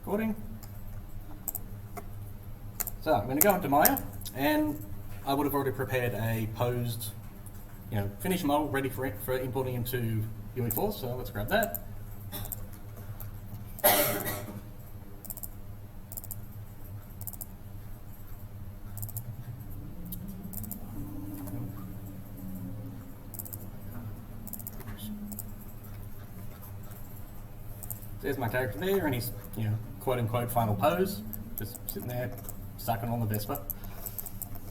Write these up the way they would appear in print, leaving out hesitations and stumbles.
recording. So I'm going to go into Maya, and I would have already prepared a posed, finished model ready for importing into UE4. So let's grab that. There's my character there, and he's, quote unquote final pose, just sitting there sucking on the Vespa,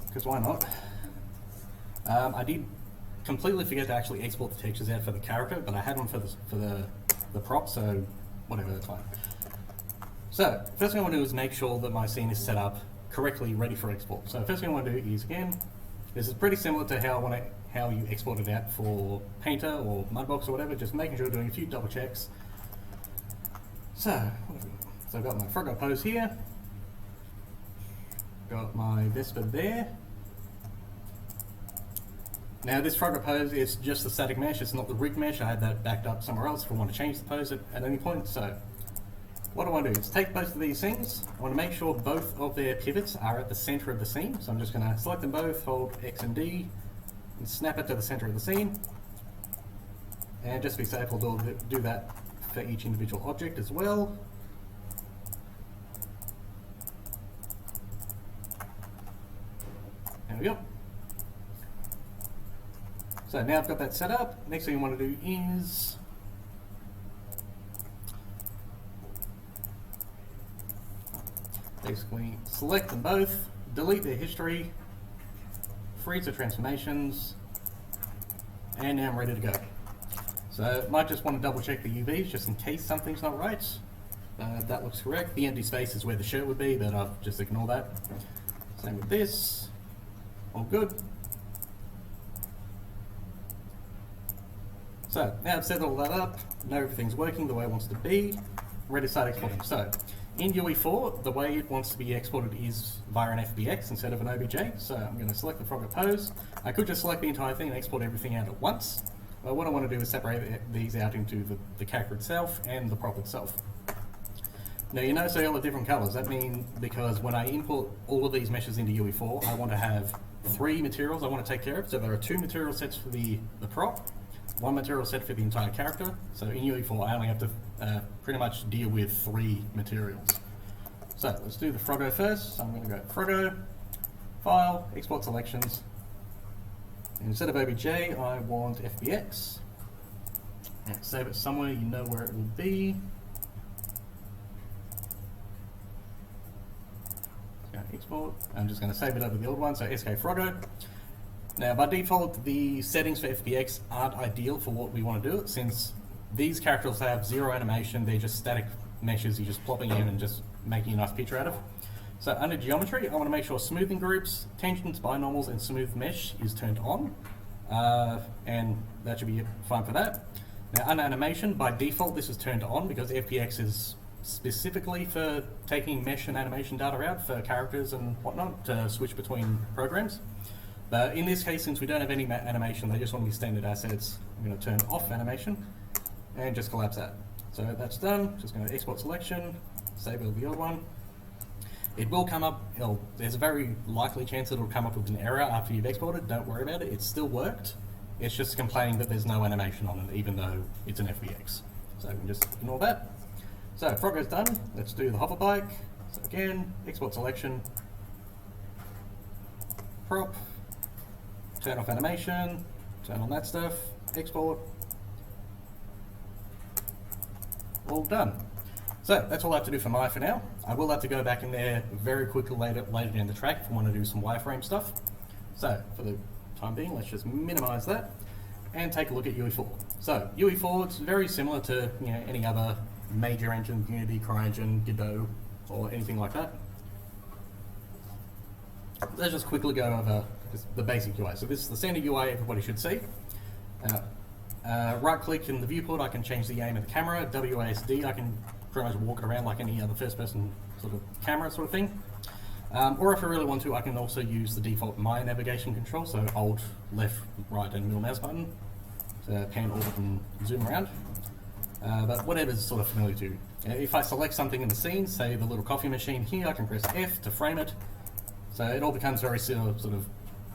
because why not? I did completely forget to actually export the textures out for the character, but I had them for the prop, so whatever, that's fine. So first thing I want to do is make sure that my scene is set up correctly, ready for export. So first thing I want to do is, again, this is pretty similar to how you export it out for Painter or Mudbox or whatever, just making sure you're doing a few double checks. So I've got my frog pose here, got my Vespa there. Now this frog pose is just the static mesh, it's not the rig mesh. I had that backed up somewhere else if I want to change the pose at any point. So what I want to do is take both of these things, I want to make sure both of their pivots are at the center of the scene. So I'm just going to select them both, hold X and D, and snap it to the center of the scene. And just to be safe, we'll do that for each individual object as well. There we go. So now I've got that set up. Next thing I want to do is basically select them both, delete their history, freeze the transformations, and now I'm ready to go. So might just want to double check the UVs just in case something's not right. That looks correct. The empty space is where the shirt would be, but I'll just ignore that. Same with this. All good. So now I've set all that up, know everything's working the way it wants to be, ready to start exporting. So in UE4, the way it wants to be exported is via an FBX instead of an OBJ. So I'm going to select the frog pose. I could just select the entire thing and export everything out at once. But what I want to do is separate these out into the character itself and the prop itself. Now you notice they all have different colors. That means because when I import all of these meshes into UE4, I want to have 3 materials I want to take care of. So there are 2 material sets for the prop, 1 material set for the entire character. So in UE4, I only have to pretty much deal with 3 materials. So let's do the Froggo first. So I'm going to go Froggo, File, Export Selections. Instead of OBJ, I want FBX. And save it somewhere you know where it will be. Export. I'm just going to save it over the old one, so SK Froggo. Now by default, the settings for FBX aren't ideal for what we want to do, since these characters have 0 animation, they're just static meshes you're just plopping in and just making a nice picture out of. So under geometry, I want to make sure smoothing groups, tangents, binormals, and smooth mesh is turned on, and that should be fine for that. Now under animation, by default this is turned on because FBX is specifically for taking mesh and animation data out for characters and whatnot to switch between programs. But in this case, since we don't have any animation, they just want to be standard assets, I'm going to turn off animation and just collapse that. So that's done. Just going to export selection, save over the old one. It will come up, there's a very likely chance that it'll come up with an error after you've exported. Don't worry about it, it still worked. It's just complaining that there's no animation on it, even though it's an FBX. So we can just ignore that. So Froggo's done, let's do the hover bike. So again, export selection, prop, turn off animation, turn on that stuff, export, all done. So that's all I have to do for Maya for now. I will have to go back in there very quickly later down the track if I want to do some wireframe stuff. So for the time being, let's just minimize that and take a look at UE4. So UE4, it's very similar to any other major engine, Unity, CryEngine, Godot, or anything like that. Let's just quickly go over the basic UI. So this is the standard UI everybody should see. Right click in the viewport, I can change the aim of the camera. WASD, I can pretty much walk it around like any other first person sort of camera sort of thing. Or if I really want to, I can also use the default Maya navigation control, so hold left, right and middle mouse button to pan, orbit and zoom around. but whatever's sort of familiar to you. If I select something in the scene, say the little coffee machine here, I can press F to frame it. So it all becomes very sort of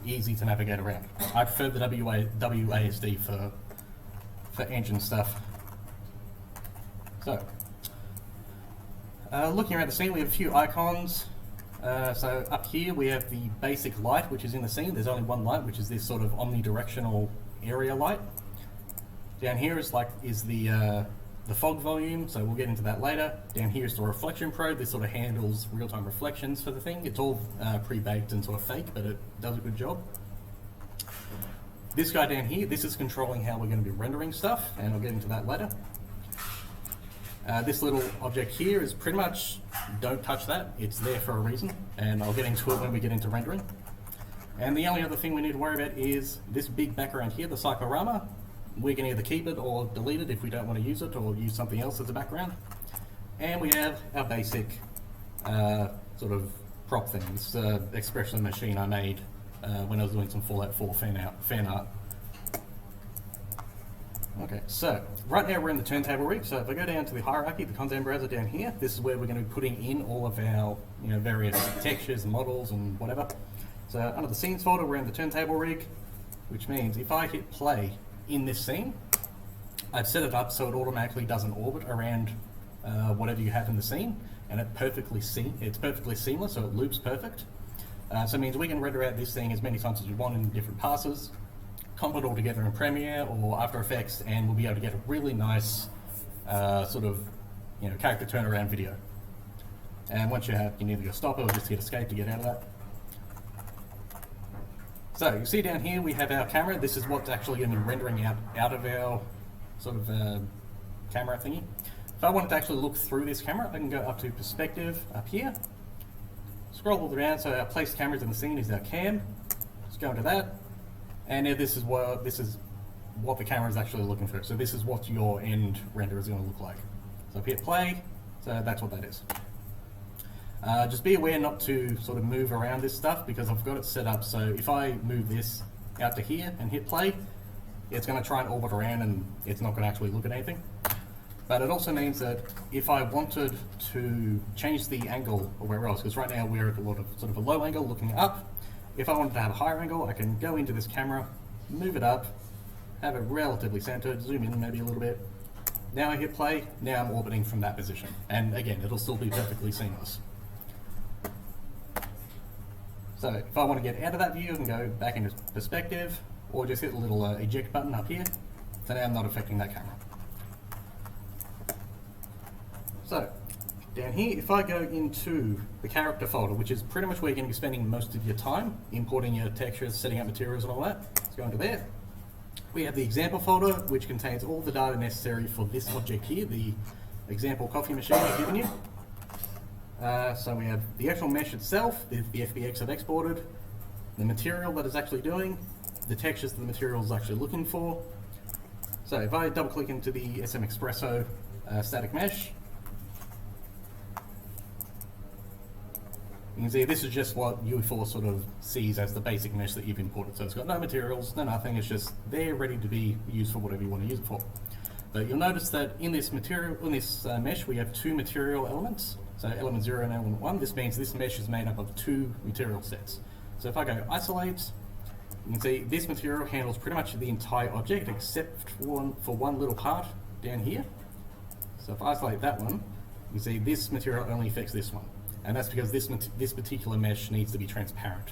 easy to navigate around. I prefer the WASD for engine stuff. So, looking around the scene, we have a few icons. So up here we have the basic light, which is in the scene. There's only one light, which is this sort of omnidirectional area light. Down here is the fog volume, so we'll get into that later. Down here is the reflection probe. This sort of handles real-time reflections for the thing. It's all pre-baked and sort of fake, but it does a good job. This guy down here, this is controlling how we're going to be rendering stuff, and I'll get into that later. This little object here is pretty much, don't touch that. It's there for a reason, and I'll get into it when we get into rendering. And the only other thing we need to worry about is this big background here, the cyclorama. We can either keep it or delete it if we don't want to use it, or use something else as a background. And we have our basic sort of prop thing, this expression machine I made when I was doing some Fallout 4 fan art. Okay, so right now we're in the turntable rig. So if I go down to the hierarchy, the content browser down here, this is where we're going to be putting in all of our various textures and models and whatever. So under the scenes folder, we're in the turntable rig, which means if I hit play in this scene, I've set it up so it automatically does an orbit around whatever you have in the scene, and it's perfectly seamless, so it loops perfect. So it means we can render out this thing as many times as we want in different passes, comp it all together in Premiere or After Effects, and we'll be able to get a really nice sort of character turnaround video. And once you can either go stop it or just hit escape to get out of that. So you see down here we have our camera. This is what's actually going to be rendering out of our sort of camera thingy. If I wanted to actually look through this camera, I can go up to perspective up here, scroll all around. So our placed cameras in the scene is our cam. Just go into that, and now this is what the camera is actually looking for. So this is what your end render is going to look like. So if you hit play, so that's what that is. Just be aware not to sort of move around this stuff, because I've got it set up so if I move this out to here and hit play, it's going to try and orbit around and it's not going to actually look at anything. But it also means that if I wanted to change the angle or wherever else, because right now we're at a lot of sort of a low angle looking up, if I wanted to have a higher angle, I can go into this camera, move it up, have it relatively centered, zoom in maybe a little bit. Now I hit play, now I'm orbiting from that position. And again, it'll still be perfectly seamless. So if I want to get out of that view, I can go back into perspective, or just hit the little eject button up here. So now I'm not affecting that camera. So down here, if I go into the character folder, which is pretty much where you're going to be spending most of your time, importing your textures, setting up materials and all that, let's go into there. We have the example folder, which contains all the data necessary for this object here, the example coffee machine I've given you. So we have the actual mesh itself, the FBX I've exported, the material that it's actually doing, the textures that the material is actually looking for. So if I double click into the SM Expresso static mesh, you can see this is just what UE4 sort of sees as the basic mesh that you've imported. So it's got no materials, no nothing, it's just there ready to be used for whatever you want to use it for. But you'll notice that in this mesh we have two material elements. So element 0 and element 1, this means this mesh is made up of two material sets. So if I go isolate, you can see this material handles pretty much the entire object except for one little part down here. So if I isolate that one, you can see this material only affects this one. And that's because this particular mesh needs to be transparent.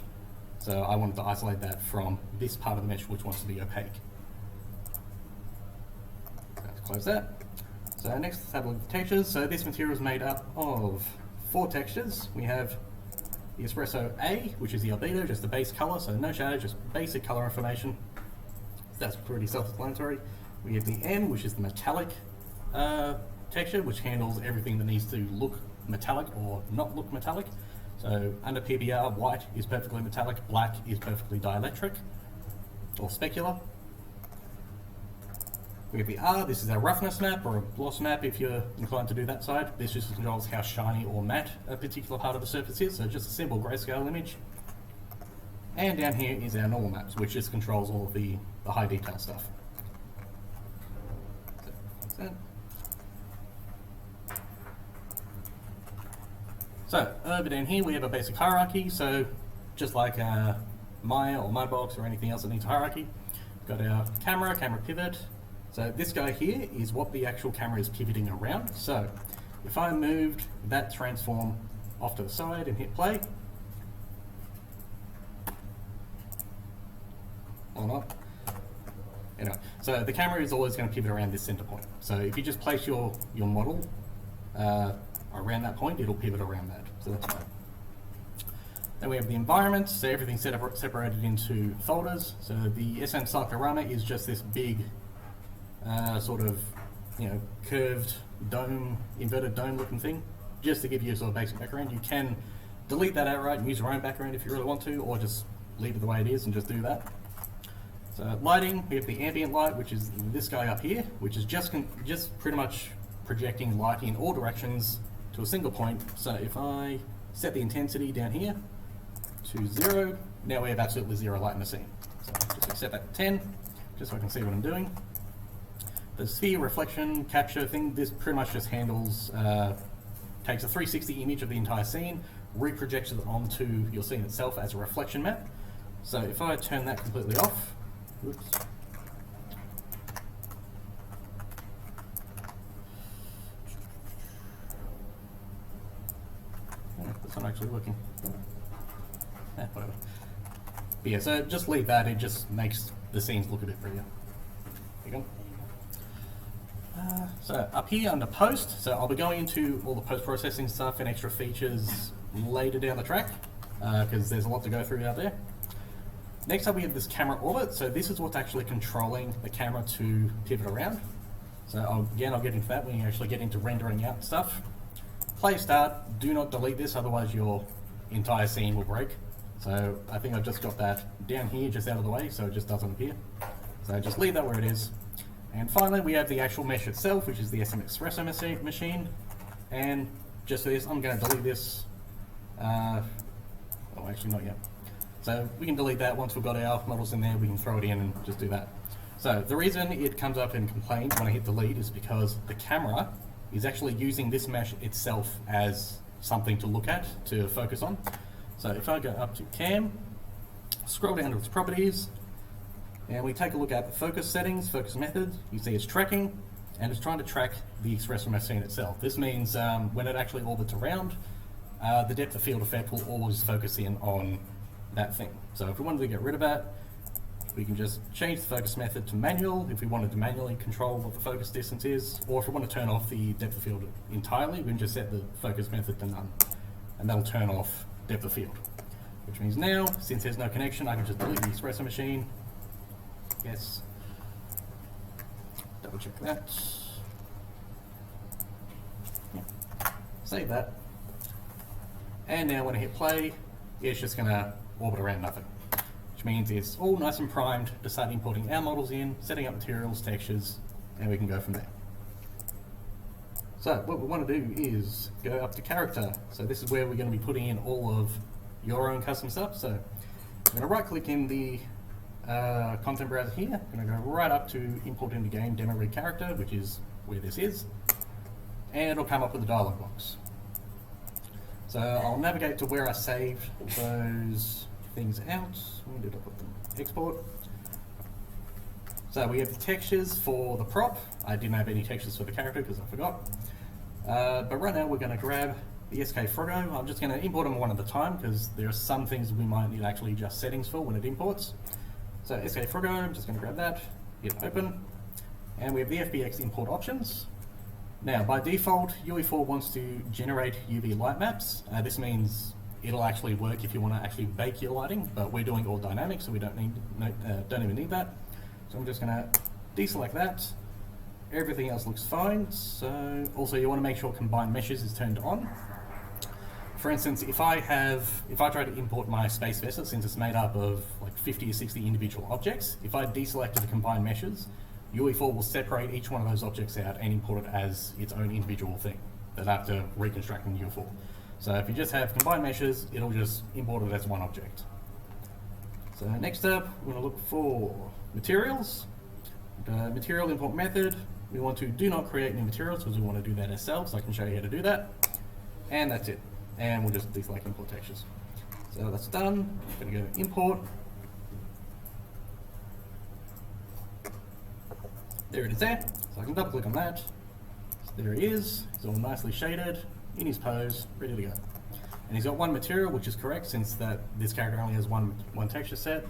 So I wanted to isolate that from this part of the mesh which wants to be opaque. Let's close that. So next, let's have a look at the textures. So this material is made up of 4 textures. We have the Espresso A, which is the albedo, just the base color, so no shadow, just basic color information. That's pretty self-explanatory. We have the M, which is the metallic texture, which handles everything that needs to look metallic or not look metallic. So under PBR, white is perfectly metallic, black is perfectly dielectric or specular. We have the R, this is our roughness map or a gloss map if you're inclined to do that side. This just controls how shiny or matte a particular part of the surface is, so just a simple grayscale image. And down here is our normal maps, which just controls all of the high detail stuff. So, So over down here we have a basic hierarchy. So just like Maya or Mudbox or anything else that needs a hierarchy, we've got our camera pivot. So this guy here is what the actual camera is pivoting around. So if I moved that transform off to the side and hit play, or not. Anyway, so the camera is always going to pivot around this center point. So if you just place your model around that point, it'll pivot around that. So that's fine. Then we have the environment. So everything's separated into folders. So the SM cyclorama is just this big sort of, curved dome, inverted dome looking thing, just to give you a sort of basic background. You can delete that outright and use your own background if you really want to, or just leave it the way it is and just do that. So lighting, we have the ambient light, which is this guy up here, which is just pretty much projecting light in all directions to a single point. So if I set the intensity down here to 0, now we have absolutely 0 light in the scene. So just set that to 10, just so I can see what I'm doing. The sphere reflection capture thing, this pretty much just handles, takes a 360 image of the entire scene, reprojects it onto your scene itself as a reflection map. So if I turn that completely off, oops. Oh, that's not actually working. Whatever. But yeah, so just leave that, it just makes the scenes look a bit prettier. There you go. So up here under post, so I'll be going into all the post-processing stuff and extra features later down the track, because there's a lot to go through out there. Next up we have this camera orbit, so this is what's actually controlling the camera to pivot around. So I'll get into that when you actually get into rendering out stuff. Play start, do not delete this, otherwise your entire scene will break. So I think I've just got that down here, just out of the way, so it just doesn't appear. So just leave that where it is. And finally we have the actual mesh itself, which is the SM Espresso machine. And just for this, I'm going to delete this. Oh, actually not yet. So we can delete that once we've got our models in there, we can throw it in and just do that. So the reason it comes up in complaints when I hit delete is because the camera is actually using this mesh itself as something to look at, to focus on. So if I go up to cam, scroll down to its properties, and we take a look at the focus settings, focus method, you see it's tracking, and it's trying to track the Espresso machine itself. This means when it actually orbits around, the depth of field effect will always focus in on that thing. So if we wanted to get rid of that, we can just change the focus method to manual if we wanted to manually control what the focus distance is, or if we want to turn off the depth of field entirely, we can just set the focus method to none, and that'll turn off depth of field. Which means now, since there's no connection, I can just delete the Espresso machine. Yes. Double check that. Yeah. Save that. And now when I hit play, it's just going to orbit around nothing. Which means it's all nice and primed to start importing our models in, setting up materials, textures, and we can go from there. So what we want to do is go up to character. So this is where we're going to be putting in all of your own custom stuff. So I'm going to right click in the content browser here. I'm going to go right up to import into game demo rig character, which is where this is, and it'll come up with a dialog box. So I'll navigate to where I saved those things out. Where did I put them? Export. So we have the textures for the prop. I didn't have any textures for the character because I forgot. But right now we're going to grab the SK Froggo. I'm just going to import them one at a time because there are some things we might need actually adjust settings for when it imports. So SK Froggo, I'm just going to grab that, hit open, and we have the FBX import options. Now by default, UE4 wants to generate UV light maps. This means it'll actually work if you want to actually bake your lighting, but we're doing all dynamic, so we don't even need that. So I'm just going to deselect that. Everything else looks fine. So also you want to make sure combined meshes is turned on. For instance, if I try to import my space vessel, since it's made up of like 50 or 60 individual objects, if I deselected the combined meshes, UE4 will separate each one of those objects out and import it as its own individual thing that I have to reconstruct in UE4. So if you just have combined meshes, it'll just import it as one object. So next up, we're going to look for materials. Material import method, we want to do not create new materials because we want to do that ourselves. I can show you how to do that. And that's it. and we'll just deselect import textures. So that's done. I'm going to go to import. There it is there. So I can double click on that. So there he is. He's all nicely shaded in his pose, ready to go. And he's got one material, which is correct since this character only has one texture set.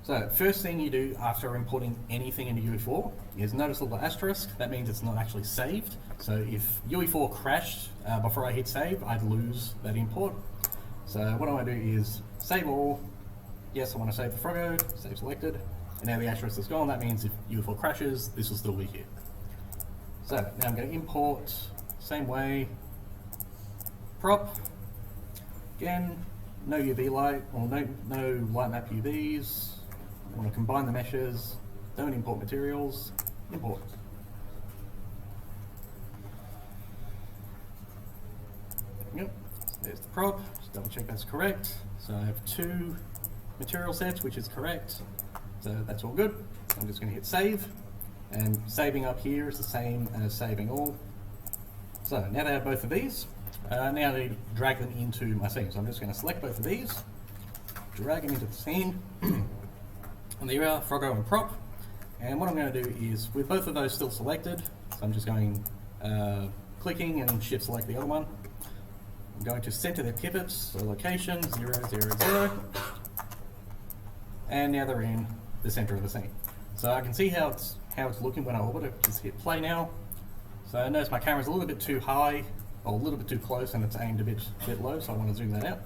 So first thing you do after importing anything into UE4 is notice a little asterisk. That means it's not actually saved. So if UE4 crashed before I hit save, I'd lose that import. So what I want to do is save all. Yes, I want to save the Froggo, save selected. And now the asterisk is gone. That means if UE4 crashes, this will still be here. So now I'm going to import, same way, prop. Again, no UV light, or no light map UVs. I want to combine the meshes, don't import materials, import. Yep, so there's the prop, just double check that's correct. So I have 2 material sets, which is correct. So that's all good. I'm just going to hit save, and saving up here is the same as saving all. So now that I have both of these, now I need to drag them into my scene. So I'm just going to select both of these, drag them into the scene. And there you are, Froggo and prop. And what I'm going to do is, with both of those still selected, so I'm just going, clicking and shift select the other one. I'm going to center their pivots, so location, 0, 0, 0. And now they're in the center of the scene. So I can see how it's looking when I orbit it. Just hit play now. So I notice my camera's a little bit too high, or a little bit too close, and it's aimed a bit low, so I want to zoom that out.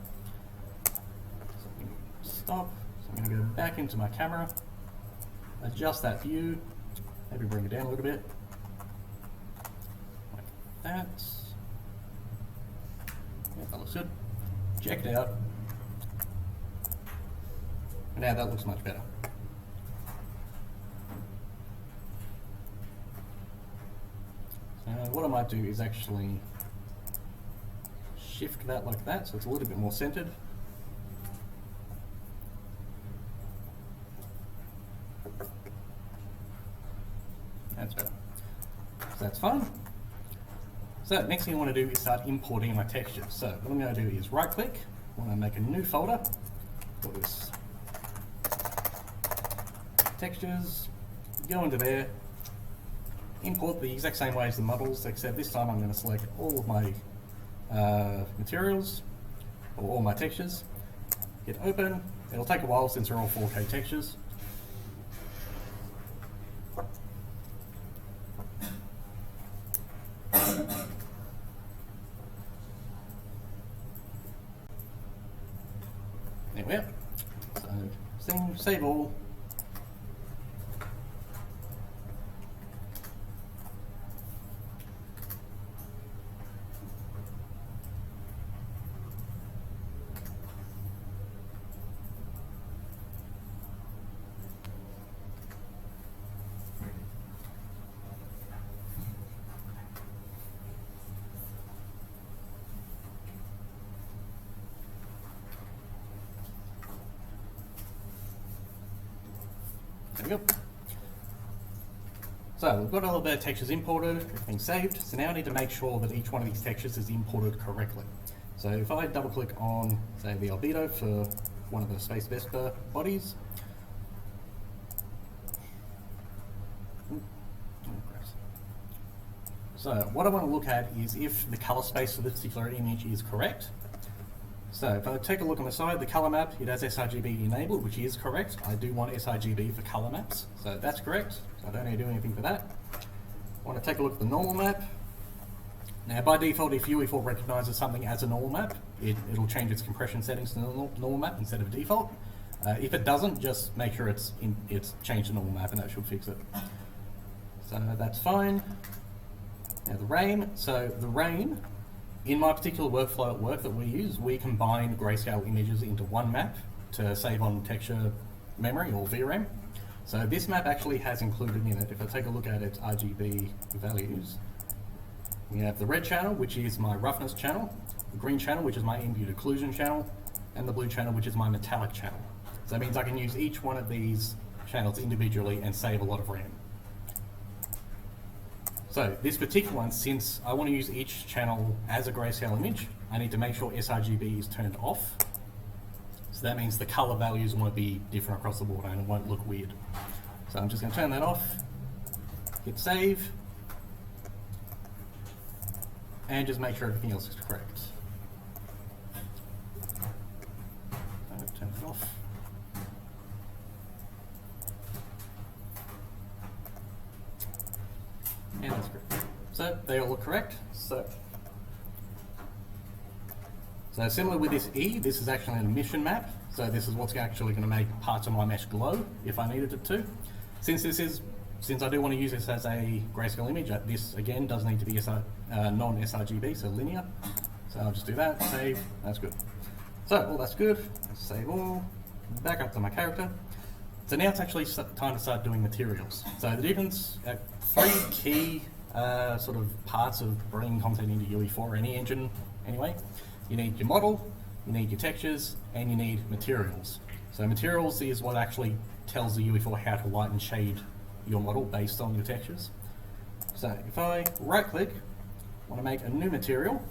So I'm going to stop. I'm going to go back into my camera, adjust that view, maybe bring it down a little bit, like that. Yeah, that looks good. Check it out. And now that looks much better. So what I might do is actually shift that like that, so it's a little bit more centered. That's better. So that's fine. So next thing I want to do is start importing my textures. So what I'm going to do is right click, I want to make a new folder, call this textures, go into there, import the exact same way as the models, except this time I'm going to select all of my materials, or all my textures, hit open. It'll take a while since they're all 4K textures. There we are. So save all. There we go. So we've got all of the textures imported, everything's saved. So now I need to make sure that each one of these textures is imported correctly. So if I double click on, say, the albedo for one of the Space Vesper bodies. So what I want to look at is if the color space for this particular image is correct. So if I take a look on the side, the color map, it has sRGB enabled, which is correct. I do want sRGB for color maps, so that's correct. So I don't need to do anything for that. I want to take a look at the normal map. Now by default, if UE4 recognizes something as a normal map, it'll change its compression settings to normal map instead of default. If it doesn't, just make sure it's changed to normal map and that should fix it. So that's fine. Now the rain, in my particular workflow at work that we use, we combine grayscale images into one map to save on texture memory or VRAM. So this map actually has included in it, if I take a look at its RGB values, we have the red channel, which is my roughness channel, the green channel, which is my ambient occlusion channel, and the blue channel, which is my metallic channel. So that means I can use each one of these channels individually and save a lot of RAM. So this particular one, since I want to use each channel as a grayscale image, I need to make sure sRGB is turned off. So that means the color values won't be different across the board and it won't look weird. So I'm just going to turn that off, hit save, and just make sure everything else is correct. Turn it off. And that's correct. So they all look correct. So similar with this E, this is actually an emission map. So this is what's actually going to make parts of my mesh glow if I needed it to. Since I do want to use this as a grayscale image, this again does need to be non-sRGB, so linear. So I'll just do that, save, that's good. So all that's good, save all, back up to my character. So now it's actually time to start doing materials. So the difference, three key sort of parts of bringing content into UE4 or any engine anyway. You need your model, you need your textures, and you need materials. So materials is what actually tells the UE4 how to light and shade your model based on your textures. So if I right click, I want to make a new material.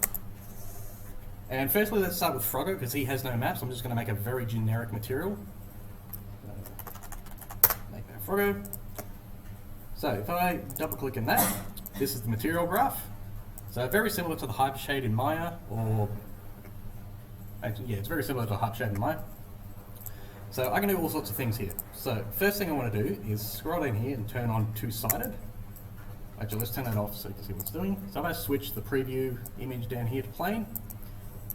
And firstly, let's start with Froggo because he has no maps. I'm just going to make a very generic material. Make that Froggo. So if I double click in that, this is the material graph. So very similar to the hypershade in Maya, or actually, yeah, it's very similar to the hypershade in Maya. So I can do all sorts of things here. So first thing I want to do is scroll down here and turn on two-sided. Actually, let's turn that off so you can see what it's doing. So if I switch the preview image down here to plain,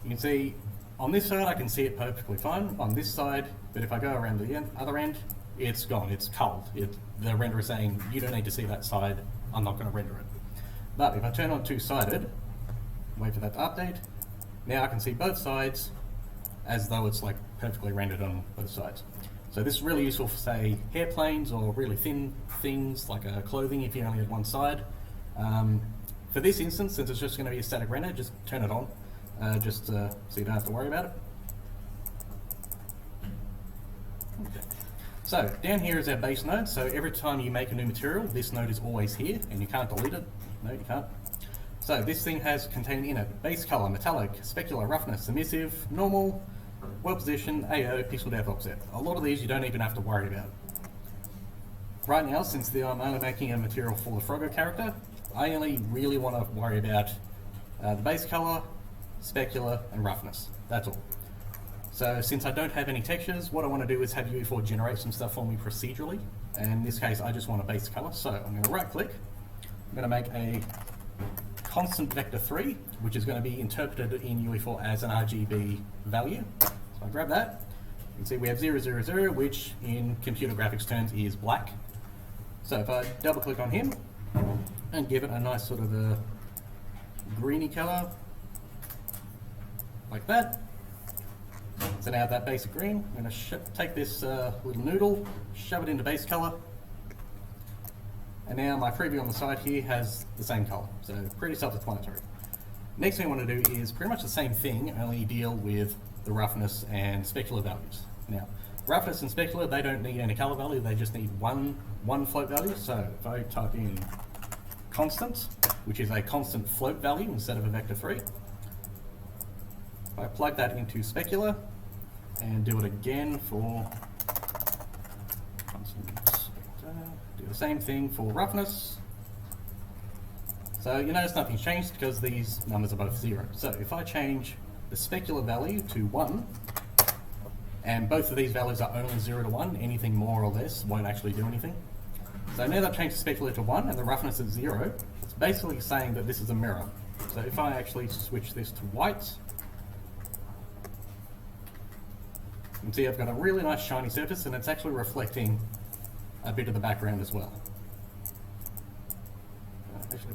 you can see on this side I can see it perfectly fine. On this side, but if I go around the other end, it's gone, it's culled. The renderer is saying, you don't need to see that side, I'm not going to render it. But if I turn on two-sided, wait for that to update, now I can see both sides as though it's like perfectly rendered on both sides. So this is really useful for, say, hairplanes or really thin things like clothing if you only had one side. For this instance, since it's just going to be a static render, just turn it on, just so you don't have to worry about it. Okay. So down here is our base node. So every time you make a new material, this node is always here, and you can't delete it. No, you can't. So this thing has contained in it base color, metallic, specular, roughness, emissive, normal, well position, AO, pixel depth, offset. A lot of these you don't even have to worry about. Right now, since I'm only making a material for the Froggo character, I only really want to worry about the base color, specular, and roughness. That's all. So since I don't have any textures, what I want to do is have UE4 generate some stuff for me procedurally. And in this case, I just want a base color. So I'm going to right click. I'm going to make a constant vector 3, which is going to be interpreted in UE4 as an RGB value. So I grab that. You can see we have 000, which in computer graphics terms is black. So if I double click on him and give it a nice sort of a greeny color, like that. So now that basic green, I'm going to take this little noodle, shove it into base color. And now my preview on the side here has the same color, so pretty self-explanatory. Next thing I want to do is pretty much the same thing, only deal with the roughness and specular values. Now, roughness and specular, they don't need any color value, they just need one float value. So if I type in constant, which is a constant float value instead of a vector 3, if I plug that into specular and do it again for constant, do the same thing for roughness. So you notice nothing's changed because these numbers are both 0. So if I change the specular value to 1, and both of these values are only 0 to 1, anything more or less won't actually do anything. So now that I've changed the specular to 1 and the roughness is 0, it's basically saying that this is a mirror. So if I actually switch this to white, you can see I've got a really nice shiny surface and it's actually reflecting a bit of the background as well. Actually,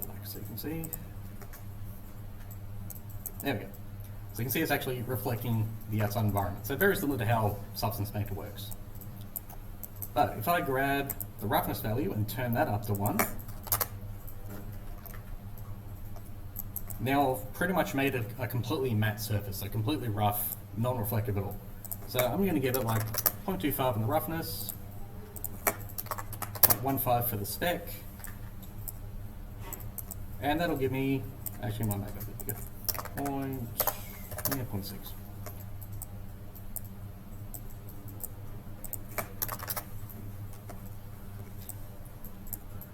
black so you can see. There we go. So you can see it's actually reflecting the outside environment. So very similar to how Substance Painter works. But if I grab the roughness value and turn that up to 1, now I've pretty much made a completely matte surface, so completely rough, non-reflective at all. So I'm going to give it like 0.25 in the roughness, 0.15 for the spec, And that'll give me, actually my make up a bit bigger, 0.6.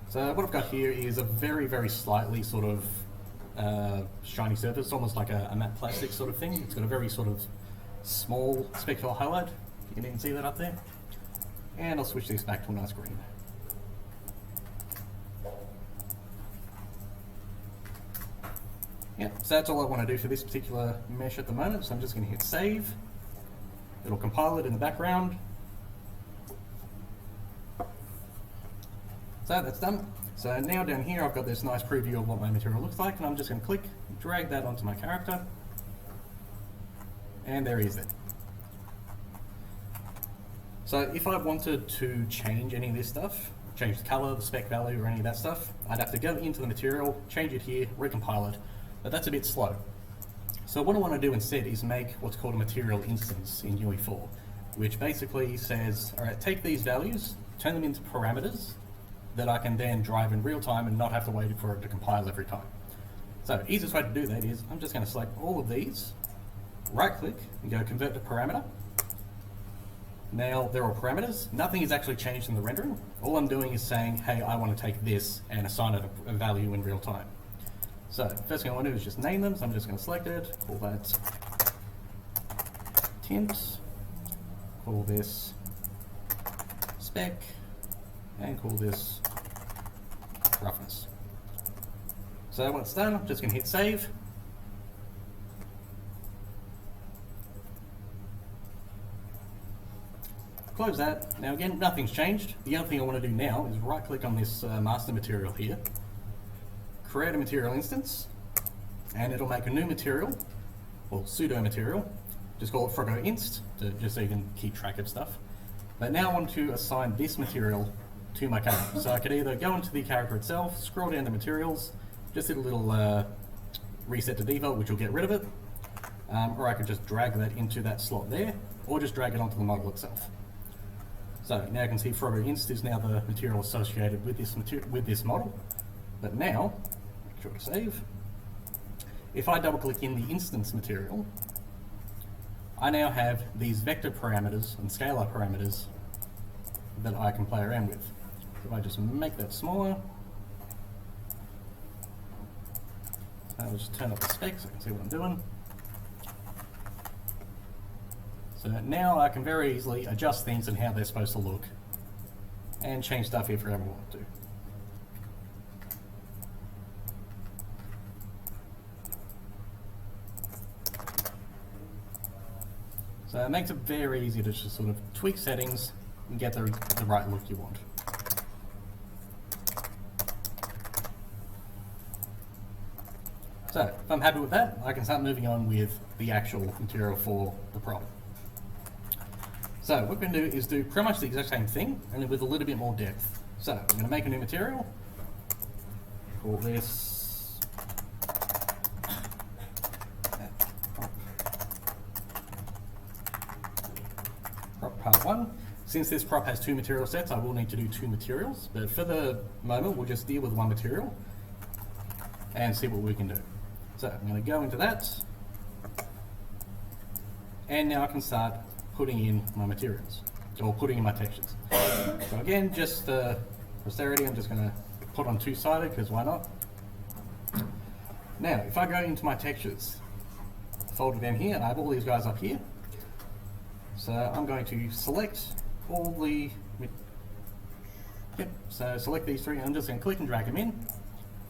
So what I've got here is a very, very slightly sort of shiny surface, almost like a matte plastic sort of thing. It's got a very sort of small spectral highlight. You can even see that up there. And I'll switch this back to a nice green. Yeah, so that's all I want to do for this particular mesh at the moment. So I'm just going to hit save. It'll compile it in the background. So that's done. So now down here I've got this nice preview of what my material looks like, and I'm just going to click, drag that onto my character, and there he is then. So if I wanted to change any of this stuff, change the color, the spec value, or any of that stuff, I'd have to go into the material, change it here, recompile it, but that's a bit slow. So what I want to do instead is make what's called a material instance in UE4, which basically says, all right, take these values, turn them into parameters that I can then drive in real time and not have to wait for it to compile every time. So easiest way to do that is I'm just going to select all of these, right click and go convert to parameter. Now they're all parameters. Nothing is actually changed in the rendering. All I'm doing is saying, hey, I want to take this and assign it a value in real time. So first thing I want to do is just name them. So I'm just going to select it, call that tint, call this spec, and call this roughness. So once done, I'm just going to hit save. Close that. Now again, nothing's changed. The other thing I want to do now is right click on this master material here, create a material instance, and it'll make a new material, or pseudo material. Just call it Froggo Inst, just so you can keep track of stuff. But now I want to assign this material to my character. So I could either go into the character itself, scroll down to materials, just hit a little reset to default, which will get rid of it, or I could just drag that into that slot there, or just drag it onto the model itself. So now you can see Froggo Inst is now the material associated with this model. But now, make sure to save. If I double click in the instance material, I now have these vector parameters and scalar parameters that I can play around with. If I just make that smaller, I'll just turn up the specs so I can see what I'm doing. So now I can very easily adjust things and how they're supposed to look and change stuff if I ever want to. So it makes it very easy to just sort of tweak settings and get the right look you want. So if I'm happy with that, I can start moving on with the actual material for the problem. So what we're going to do is do pretty much the exact same thing, only with a little bit more depth. So I'm going to make a new material, call this prop part 1. Since this prop has 2 material sets, I will need to do 2 materials, but for the moment we'll just deal with 1 material and see what we can do. So I'm going to go into that, and now I can start putting in my materials, or putting in my textures. So again, just for posterity, I'm just going to put on 2-sided, because why not? Now, if I go into my textures folder down here, I have all these guys up here. So I'm going to select all the, so select these 3, and I'm just going to click and drag them in,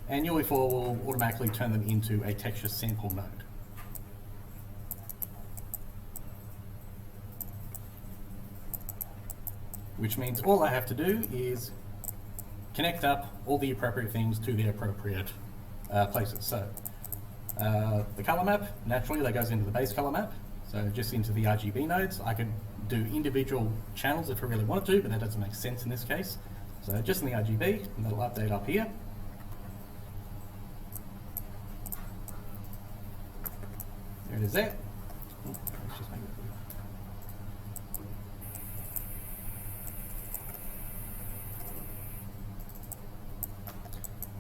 and UE4 will automatically turn them into a texture sample node. Which means all I have to do is connect up all the appropriate things to the appropriate places. So the color map, naturally that goes into the base color map, so just into the RGB nodes. I could do individual channels if I really wanted to, but that doesn't make sense in this case. So just in the RGB, and that'll update up here. There it is there. Let's just make it blue.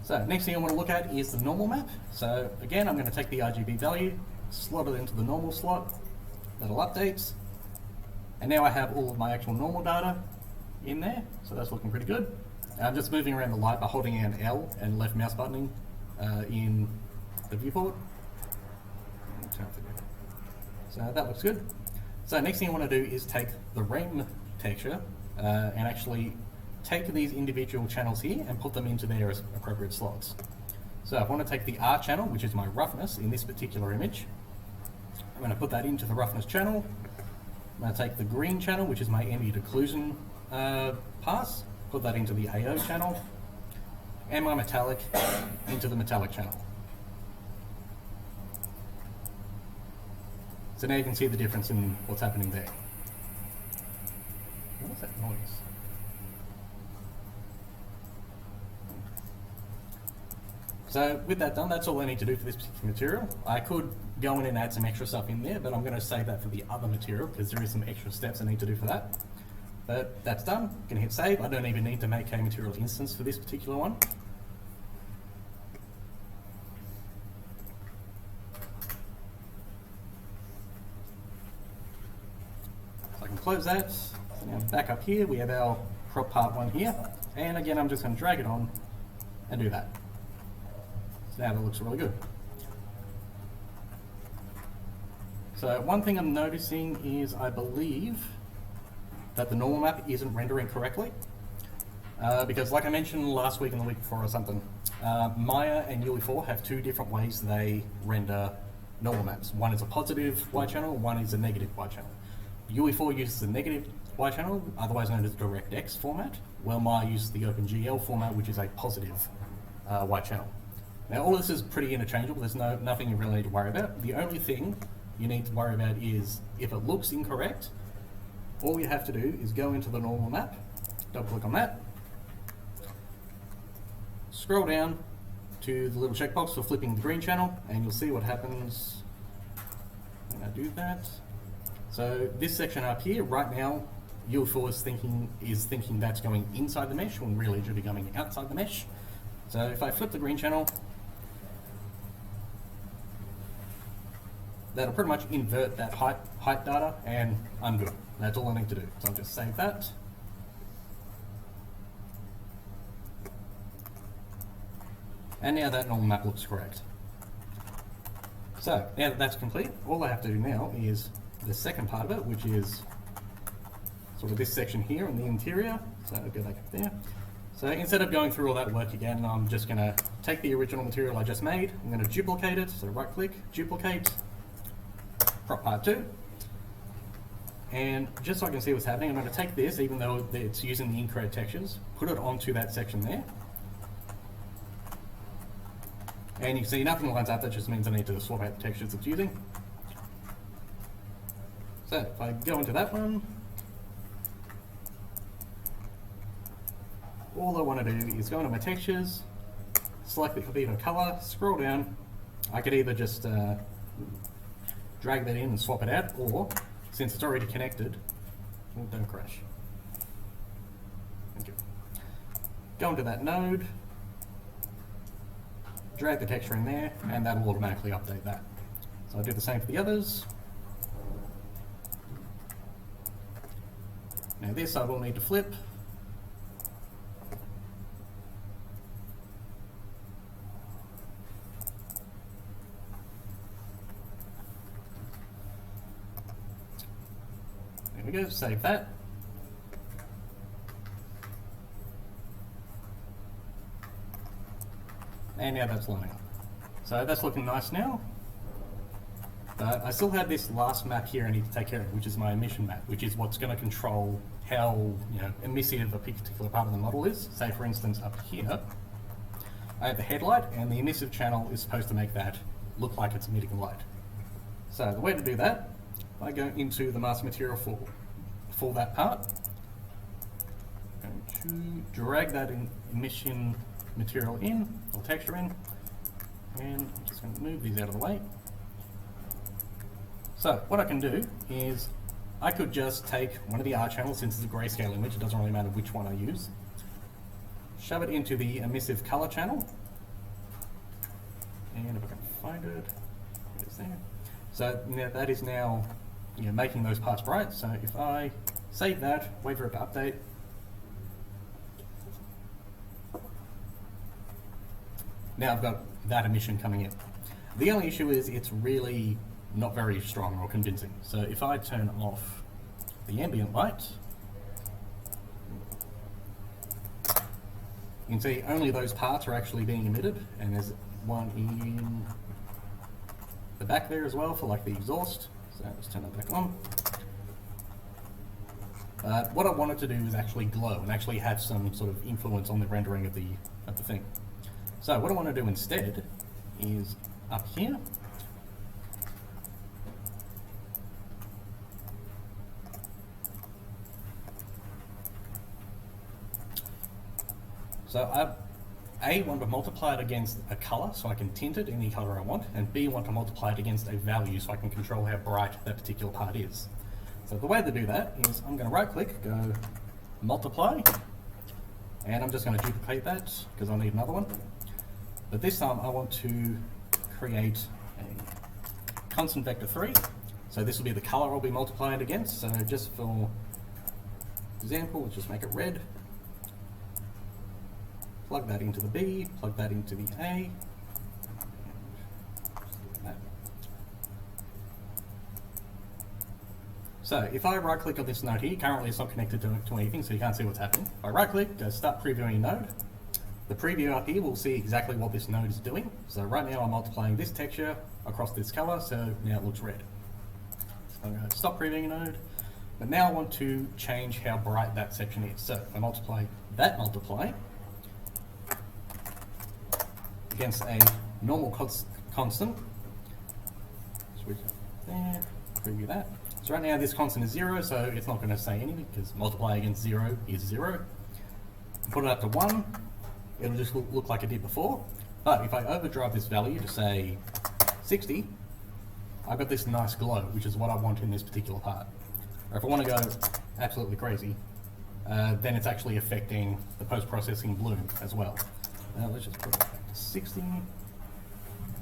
So next thing I want to look at is the normal map. So again, I'm going to take the RGB value, slot it into the normal slot, that'll update, and now I have all of my actual normal data in there, so that's looking pretty good. I'm just moving around the light by holding down L and left mouse buttoning in the viewport. So that looks good. So next thing I want to do is take the REM texture and actually take these individual channels here and put them into their appropriate slots. So I want to take the R channel, which is my roughness in this particular image. I'm going to put that into the roughness channel. I'm going to take the green channel, which is my ambient occlusion pass, put that into the AO channel, and my metallic into the metallic channel. So now you can see the difference in what's happening there. What is that noise? So with that done, that's all I need to do for this particular material. I could go in and add some extra stuff in there, but I'm going to save that for the other material because there is some extra steps I need to do for that. But that's done. I'm going to hit save. I don't even need to make a material instance for this particular one. So I can close that. So now back up here, we have our prop part 1 here. And again, I'm just going to drag it on and do that. Now that looks really good. So one thing I'm noticing is I believe that the normal map isn't rendering correctly. Because like I mentioned last week and the week before or something, Maya and UE4 have two different ways they render normal maps. One is a positive Y channel, one is a negative Y channel. UE4 uses the negative Y channel, otherwise known as DirectX format, while Maya uses the OpenGL format, which is a positive Y channel. Now all this is pretty interchangeable, there's nothing you really need to worry about. The only thing you need to worry about is if it looks incorrect, all you have to do is go into the normal map, double click on that, scroll down to the little checkbox for flipping the green channel, and you'll see what happens when I do that. So this section up here, right now, UE4 is thinking that's going inside the mesh when really it should be going outside the mesh. So if I flip the green channel, that'll pretty much invert that height data, and I'm good. That's all I need to do. So I'll just save that. And now that normal map looks correct. So now that that's complete, all I have to do now is the second part of it, which is sort of this section here in the interior. So I'll go back up there. So instead of going through all that work again, I'm just going to take the original material I just made, I'm going to duplicate it, so right click, duplicate, prop part 2, and just so I can see what's happening, I'm going to take this, even though it's using the incorrect textures, put it onto that section there, and you can see nothing lines up. That just means I need to swap out the textures it's using. So if I go into that one, all I want to do is go into my textures, select the Albedo color, scroll down. I could either just drag that in and swap it out, or since it's already connected, don't crash. Thank you. Go into that node, drag the texture in there, and that'll automatically update that. So I'll do the same for the others. Now this I will need to flip. There we go, save that. And now that's lining up. So that's looking nice now. But I still have this last map here I need to take care of, which is my emission map, which is what's going to control how emissive a particular part of the model is. Say for instance up here, I have the headlight, and the emissive channel is supposed to make that look like it's emitting light. So the way to do that, I go into the master material for that part. I'm going to drag that emission material in, or texture in, and I'm just going to move these out of the way. So what I can do is I could just take one of the R channels, since it's a grayscale image, it doesn't really matter which one I use, shove it into the emissive color channel, and if I can find it, it's there. So now that is now, making those parts bright. So if I save that, wait for it to update, now I've got that emission coming in. The only issue is it's really not very strong or convincing. So if I turn off the ambient light, you can see only those parts are actually being emitted, and there's one in the back there as well for like the exhaust. So let's turn that back on. What I wanted to do is actually glow and actually have some sort of influence on the rendering of the thing. So what I want to do instead is up here, so I want to multiply it against a color so I can tint it any color I want, and B, want to multiply it against a value so I can control how bright that particular part is. So the way to do that is I'm going to right click, go multiply, and I'm just going to duplicate that because I'll need another one. But this time I want to create a constant vector 3. So this will be the color I'll be multiplying it against. So just for example, let's just make it red. Plug that into the B, plug that into the A. So if I right click on this node here, currently it's not connected to anything, so you can't see what's happening. If I right click, go start previewing node. The preview up here will see exactly what this node is doing. So right now I'm multiplying this texture across this color, so now it looks red. So I'm going to stop previewing node, but now I want to change how bright that section is. So if I multiply that multiply against a normal constant, switch up there, preview that. So right now this constant is 0, so it's not going to say anything because multiply against 0 is 0. Put it up to 1, it'll just look like it did before. But if I overdrive this value to say 60, I've got this nice glow, which is what I want in this particular part. Or if I want to go absolutely crazy, then it's actually affecting the post-processing bloom as well. Let's just put it back to 60,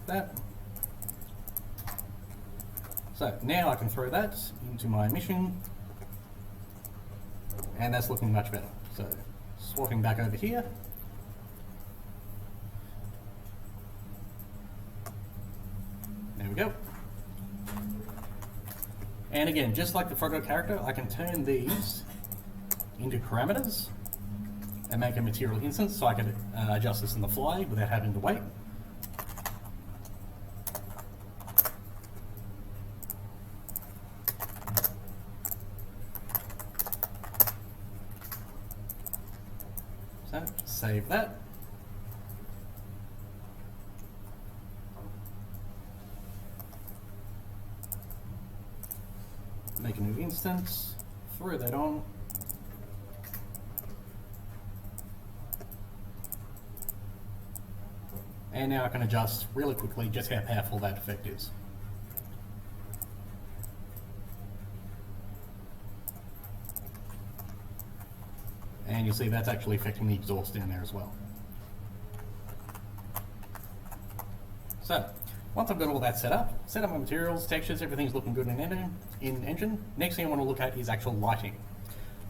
that. So now I can throw that into my emission, and that's looking much better. So swapping back over here. There we go. And again, just like the Froggo character, I can turn these into parameters and make a material instance, so I can adjust this on the fly without having to wait. So save that. Make a new instance, throw that on. And now I can adjust really quickly just how powerful that effect is. And you'll see that's actually affecting the exhaust down there as well. So, once I've got all that set up my materials, textures, everything's looking good in Engine. Next thing I want to look at is actual lighting.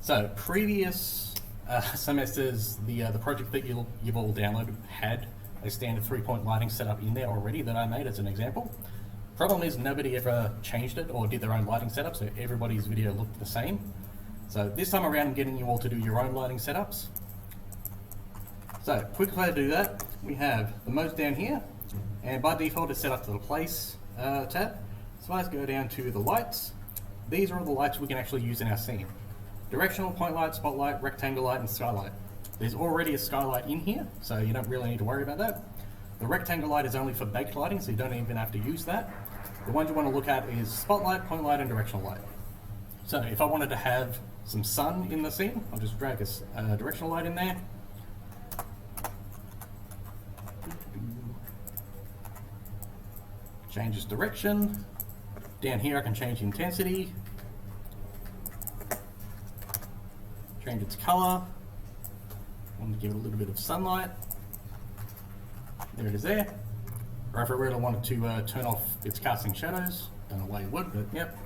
So, previous semesters, the project that you've all downloaded had a standard 3-point lighting setup in there already that I made as an example. Problem is nobody ever changed it or did their own lighting setup, so everybody's video looked the same. So this time around I'm getting you all to do your own lighting setups. So quick way to do that, we have the modes down here, and by default it's set up to the place tab. So let's go down to the lights. These are all the lights we can actually use in our scene. Directional, point light, spotlight, rectangle light, and skylight. There's already a skylight in here, so you don't really need to worry about that. The rectangle light is only for baked lighting, so you don't even have to use that. The ones you want to look at is spotlight, point light, and directional light. So if I wanted to have some sun in the scene, I'll just drag a directional light in there. Change its direction. Down here I can change intensity. Change its color. I want to give it a little bit of sunlight. There it is there. or if I really wanted to turn off its casting shadows, don't know why you would, but yep.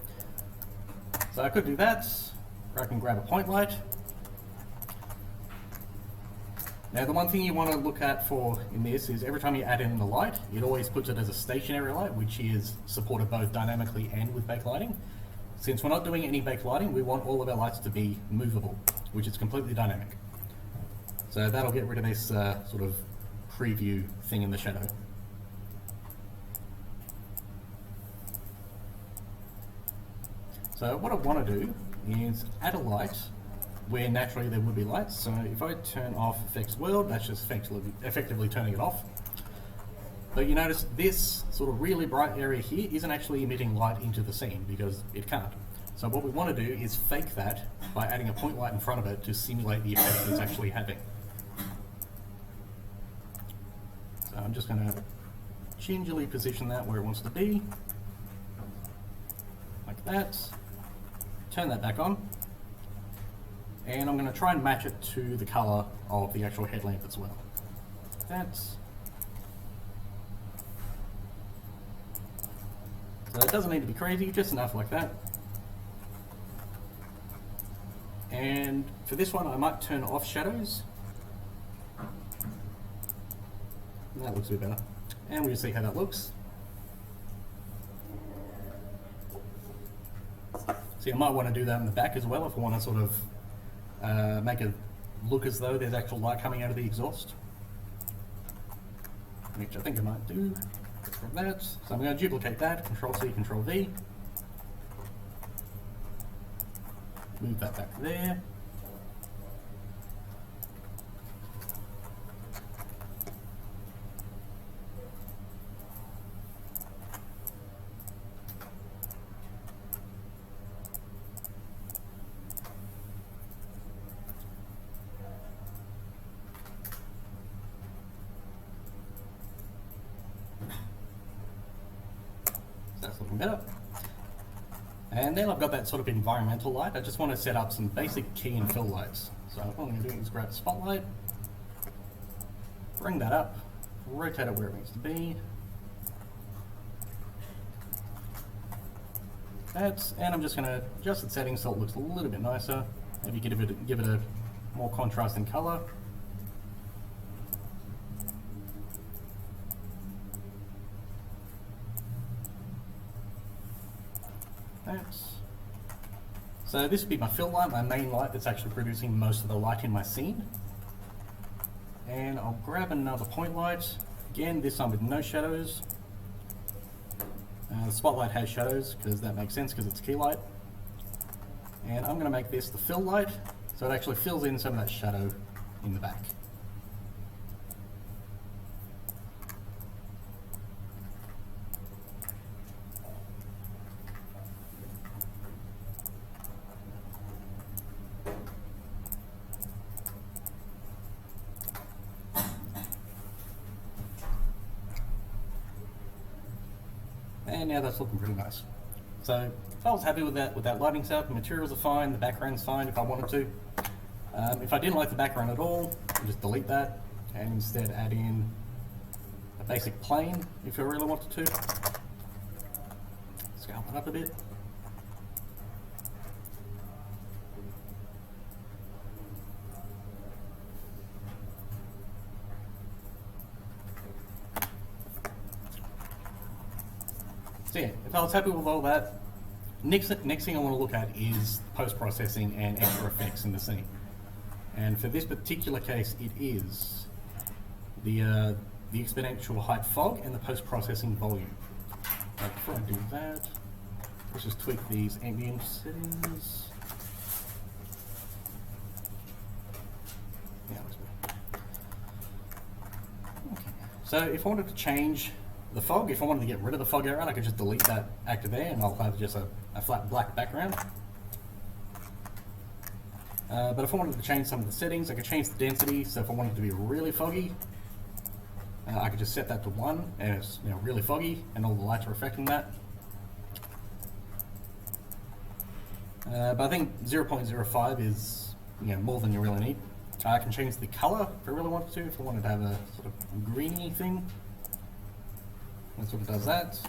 So I could do that, or I can grab a point light. Now the one thing you want to look at in this is every time you add in the light, it always puts it as a stationary light, which is supported both dynamically and with backlighting. Since we're not doing any backlighting, we want all of our lights to be movable, which is completely dynamic. So that'll get rid of this sort of preview thing in the shadow. So what I want to do is add a light where naturally there would be lights. So if I turn off Effects World, that's just effectively turning it off. But you notice this sort of really bright area here isn't actually emitting light into the scene because it can't. So what we want to do is fake that by adding a point light in front of it to simulate the effect it's actually having. So I'm just going to gingerly position that where it wants to be, like that. Turn that back on. And I'm going to try and match it to the colour of the actual headlamp as well. So it doesn't need to be crazy, just enough like that. And for this one I might turn off shadows. That looks a bit better. And we'll see how that looks. See, I might want to do that in the back as well if I want to sort of make it look as though there's actual light coming out of the exhaust, which I think I might do from that. So I'm going to duplicate that, Control-C, Control-V. Move that back there. That's looking better. And then I've got that sort of environmental light. I just want to set up some basic key and fill lights. So what I'm going to do is grab a spotlight, bring that up, rotate it where it needs to be. And I'm just going to adjust the settings so it looks a little bit nicer. Maybe give it a more contrast in colour. So this would be my fill light, my main light that's actually producing most of the light in my scene. And I'll grab another point light, again this time with no shadows. The spotlight has shadows because that makes sense because it's key light. And I'm going to make this the fill light so it actually fills in some of that shadow in the back. And now that's looking pretty nice. So if I was happy with that lighting setup, the materials are fine, the background's fine if I wanted to. If I didn't like the background at all, I'll just delete that and instead add in a basic plane if I really wanted to. Scale it up a bit. So yeah, if I was happy with all that, next thing I want to look at is post-processing and extra effects in the scene. And for this particular case, it is the exponential height fog and the post-processing volume. Before I do that, let's just tweak these ambient settings. Yeah, looks good. Okay. So if I wanted to change the fog, if I wanted to get rid of the fog area, I could just delete that actor there and I'll have just a flat black background. But if I wanted to change some of the settings, I could change the density. So if I wanted it to be really foggy, I could just set that to 1 and it's really foggy and all the lights are affecting that. But I think 0.05 is more than you really need. I can change the color if I really wanted to, if I wanted to have a sort of greeny thing. That's what it does that.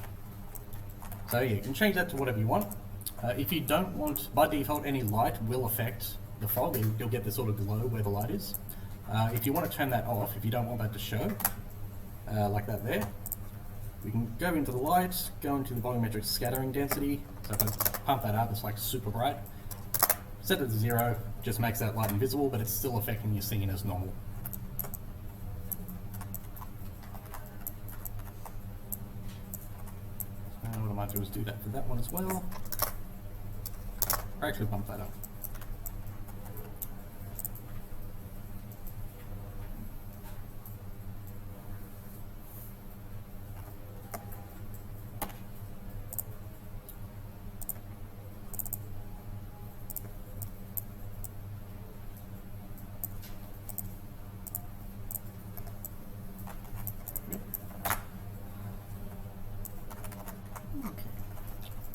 So yeah, you can change that to whatever you want. If you don't want, by default, any light will affect the fog. You'll get this sort of glow where the light is. If you want to turn that off, if you don't want that to show, like that there, we can go into the light, go into the volumetric scattering density. So if I pump that up, it's like super bright. Set it to 0, just makes that light invisible, but it's still affecting your scene as normal. What I might do is do that for that one as well. Or actually bump that up.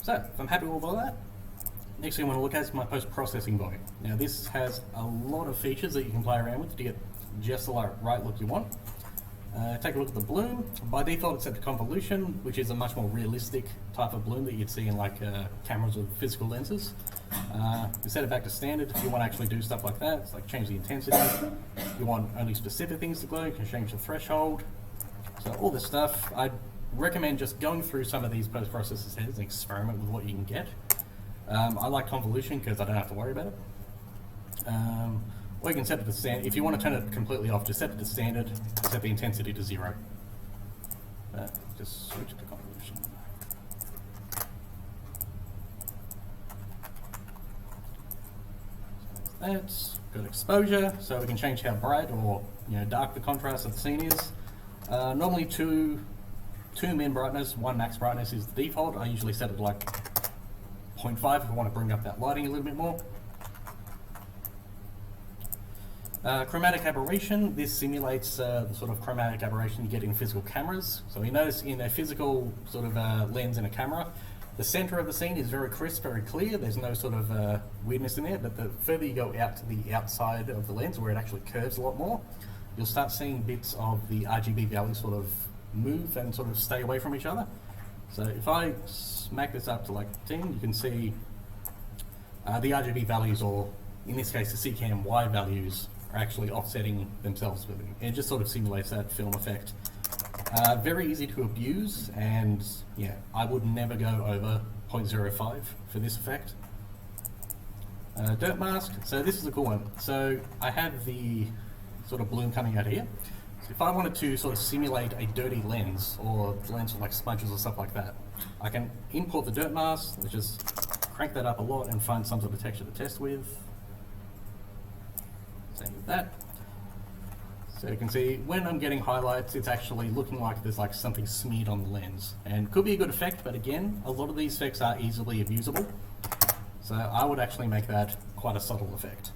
So, if I'm happy with all that, next thing I want to look at is my post-processing volume. Now this has a lot of features that you can play around with to get just the right look you want. Take a look at the bloom. By default it's set to convolution, which is a much more realistic type of bloom that you'd see in like cameras with physical lenses. You set it back to standard if you want to actually do stuff like that. It's like change the intensity. If you want only specific things to glow, you can change the threshold. So all this stuff, I'd recommend just going through some of these post-processor settings and experiment with what you can get. I like convolution because I don't have to worry about it. Or you can set it to standard. If you want to turn it completely off, just set it to standard, set the intensity to 0. Just switch it to convolution. So that's good exposure, so we can change how bright or dark the contrast of the scene is. Normally 2 min brightness, 1 max brightness is the default. I usually set it to like 0.5 if I want to bring up that lighting a little bit more. Chromatic aberration. This simulates the sort of chromatic aberration you get in physical cameras. So you notice in a physical sort of lens in a camera, the center of the scene is very crisp, very clear. There's no sort of weirdness in there, but the further you go out to the outside of the lens where it actually curves a lot more, you'll start seeing bits of the RGB values sort of move and sort of stay away from each other. So if I smack this up to like 10, you can see the RGB values, or in this case the CCAM Y values, are actually offsetting themselves with it. It just sort of simulates that film effect. Very easy to abuse, and yeah, I would never go over 0.05 for this effect. Dirt mask, so this is a cool one. So I have the sort of bloom coming out here. So if I wanted to sort of simulate a dirty lens, or lens with like smudges or stuff like that, I can import the dirt mask, which is crank that up a lot and find some sort of texture to test with. Same with that. So you can see when I'm getting highlights, it's actually looking like there's like something smeared on the lens. And could be a good effect, but again, a lot of these effects are easily abusable. So I would actually make that quite a subtle effect.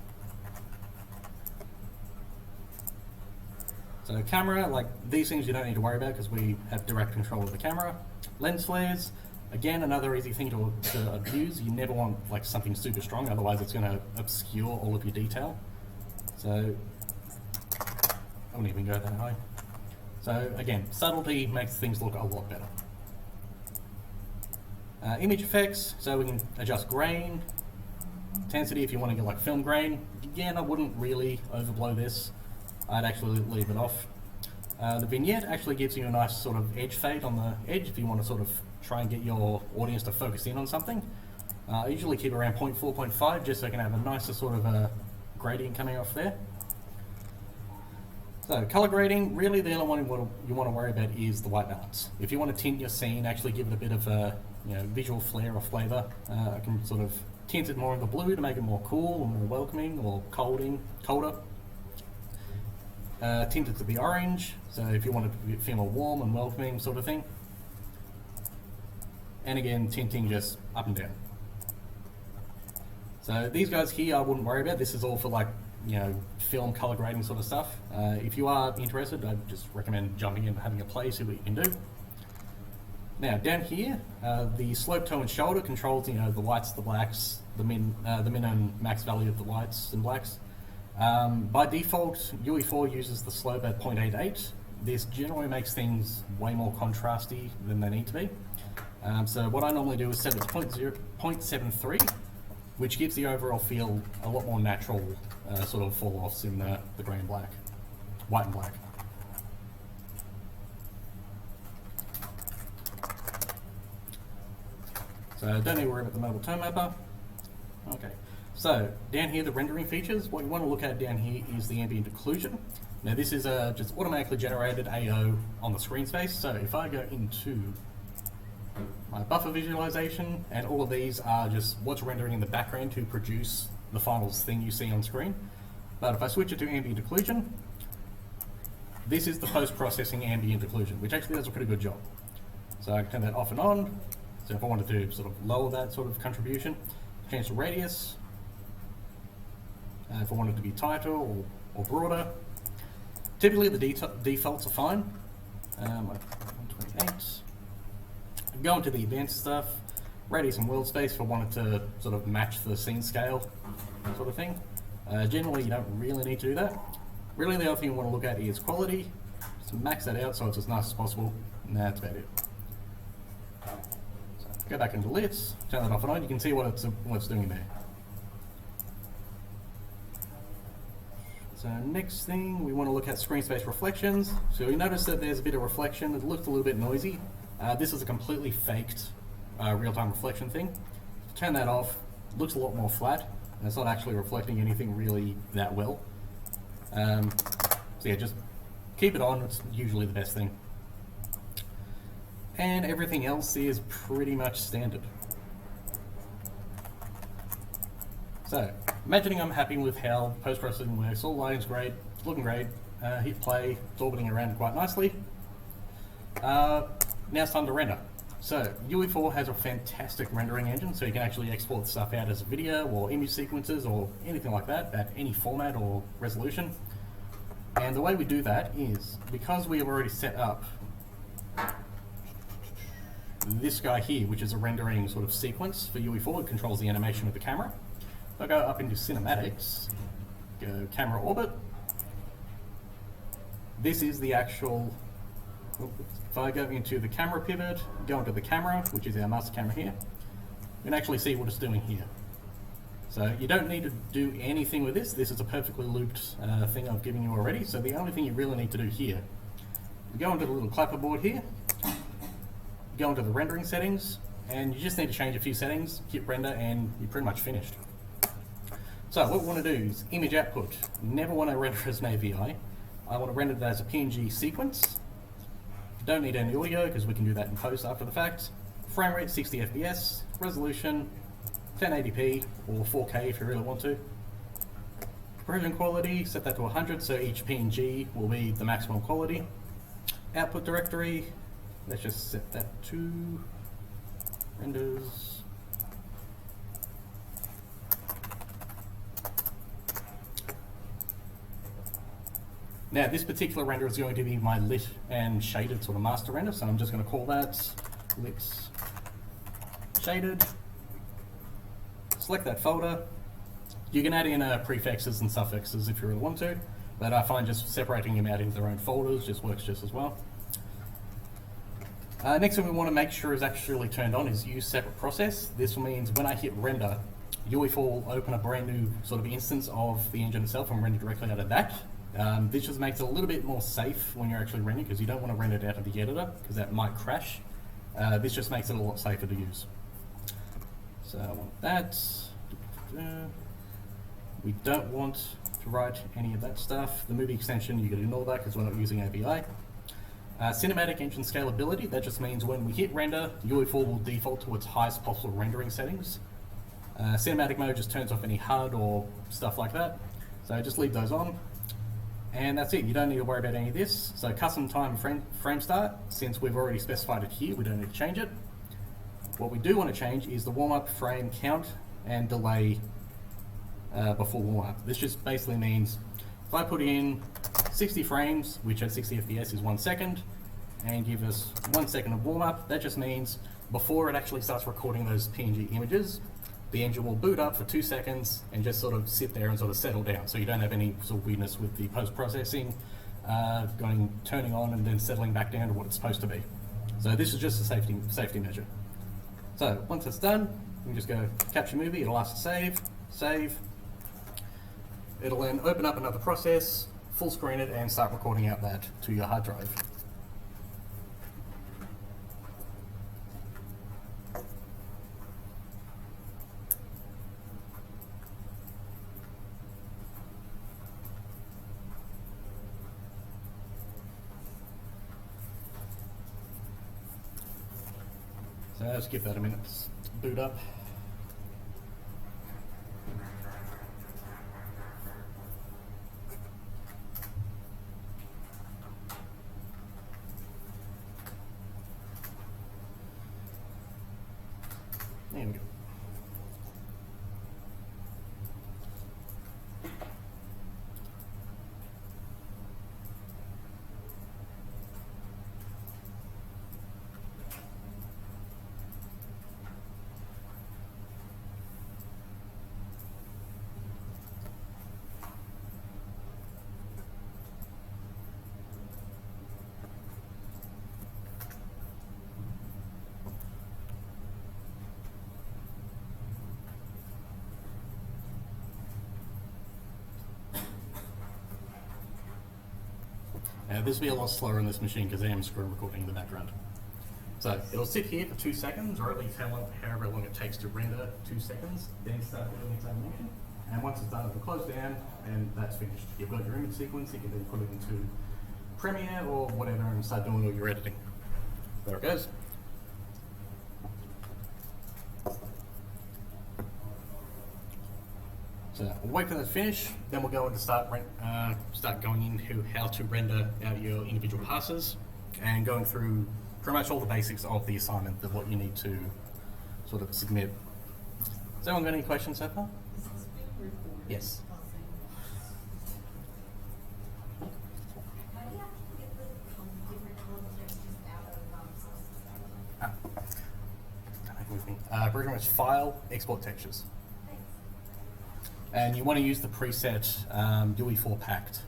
So camera, like these things you don't need to worry about because we have direct control of the camera. Lens flares, again, another easy thing to abuse. You never want like something super strong, otherwise it's going to obscure all of your detail. So I wouldn't even go that high. So again, subtlety makes things look a lot better. Image effects, so we can adjust grain, intensity if you want to get like film grain. Again, I wouldn't really overblow this. I'd actually leave it off. The vignette actually gives you a nice sort of edge fade on the edge if you want to sort of try and get your audience to focus in on something. I usually keep around 0.4, 0.5 just so I can have a nicer sort of gradient coming off there. So color grading, really the only one you want to worry about is the white balance. If you want to tint your scene, actually give it a bit of a visual flair or flavour. I can sort of tint it more in the blue to make it more cool or more welcoming or colder. Tint it to the orange, so if you want it to feel more warm and welcoming sort of thing. And again, tinting just up and down. So these guys here I wouldn't worry about. This is all for like, film color grading sort of stuff. If you are interested, I'd just recommend jumping in and having a play, see what you can do. Now down here, the slope, toe and shoulder controls, the whites, the blacks, the min and max value of the whites and blacks. By default, UE4 uses the slope at 0.88. this generally makes things way more contrasty than they need to be. So what I normally do is set it to 0.73, which gives the overall feel a lot more natural sort of fall-offs in the grey and black, white and black. So don't need to worry about the mobile tone mapper. Okay, so down here, the rendering features, what you want to look at down here is the ambient occlusion. Now this is just automatically generated AO on the screen space. So if I go into my buffer visualization, and all of these are just what's rendering in the background to produce the final thing you see on screen. But if I switch it to ambient occlusion, this is the post-processing ambient occlusion, which actually does a pretty good job. So I can turn that off and on. So if I wanted to sort of lower that sort of contribution, change the radius. If I wanted to be tighter or broader. Typically the defaults are fine. 128. Go into the advanced stuff. Radius and world space if I wanted to sort of match the scene scale sort of thing. Generally you don't really need to do that. Really the other thing you want to look at is quality. Just max that out so it's as nice as possible. And that's about it. Go back into lit, turn that off and on, you can see what it's doing there. So next thing, we want to look at screen space reflections. So you notice that there's a bit of reflection, it looks a little bit noisy. This is a completely faked real-time reflection thing. Turn that off, looks a lot more flat, and it's not actually reflecting anything really that well. So yeah, just keep it on, it's usually the best thing. And everything else is pretty much standard. So, imagining I'm happy with how post-processing works, all lighting's great, it's looking great, hit play, it's orbiting around quite nicely. Now it's time to render. So, UE4 has a fantastic rendering engine, so you can actually export stuff out as a video or image sequences or anything like that at any format or resolution. And the way we do that is, because we have already set up this guy here, which is a rendering sort of sequence for UE4, it controls the animation of the camera. If I go up into cinematics, go camera orbit, this is the actual, if I go into the camera pivot, go into the camera, which is our master camera here, you can actually see what it's doing here. So you don't need to do anything with this. This is a perfectly looped thing I've given you already. So the only thing you really need to do here, go into the little clapperboard here, go into the rendering settings, and you just need to change a few settings, hit render, and you're pretty much finished. So what we want to do is image output. Never want to render as an AVI. I want to render it as a PNG sequence. Don't need any audio because we can do that in post after the fact. Frame rate 60 FPS, resolution 1080p or 4K if you really want to. Version quality, set that to 100 so each PNG will be the maximum quality. Output directory, let's just set that to renders. Now this particular render is going to be my lit and shaded sort of master render, so I'm just going to call that lit shaded. Select that folder. You can add in prefixes and suffixes if you really want to, but I find just separating them out into their own folders just works just as well. Next thing we want to make sure is actually turned on is use separate process. This means when I hit render, UE4 will open a brand new sort of instance of the engine itself and render directly out of that. This just makes it a little bit more safe when you're actually rendering because you don't want to render it out of the editor because that might crash. This just makes it a lot safer to use. So I want that. We don't want to write any of that stuff. The movie extension, you can ignore that because we're not using API. Cinematic engine scalability, that just means when we hit render, UE4 will default to its highest possible rendering settings. Cinematic mode just turns off any HUD or stuff like that. So just leave those on. And that's it, you don't need to worry about any of this. So custom time frame start, since we've already specified it here, we don't need to change it. What we do want to change is the warm-up frame count and delay before warm-up. This just basically means if I put in 60 frames, which at 60 FPS is 1 second, and give us 1 second of warm-up, that just means before it actually starts recording those PNG images, the engine will boot up for 2 seconds and just sort of sit there and sort of settle down. So you don't have any sort of weirdness with the post-processing. turning on and then settling back down to what it's supposed to be. So this is just a safety measure. So once it's done, you can just go capture movie, it'll ask to save. It'll then open up another process, full screen it, and start recording out that to your hard drive. So let's give that a minute to boot up. There we go. Now this will be a lot slower on this machine because I am screen recording in the background. So it'll sit here for 2 seconds, or at least however long it takes to render 2 seconds, then start doing its animation. And once it's done, it'll close down and that's finished. You've got your image sequence, you can then put it into Premiere or whatever and start doing all your editing. There it goes. So we'll wait for that to finish, then we'll go into start going into how to render out your individual passes and going through pretty much all the basics of the assignment of what you need to sort of submit. Has anyone got any questions so far? Is this being recorded? Yes. How do you actually get the different context out of sources? Don't make it with me. Pretty much file, export textures. Thanks. And you want to use the preset UE4 packed.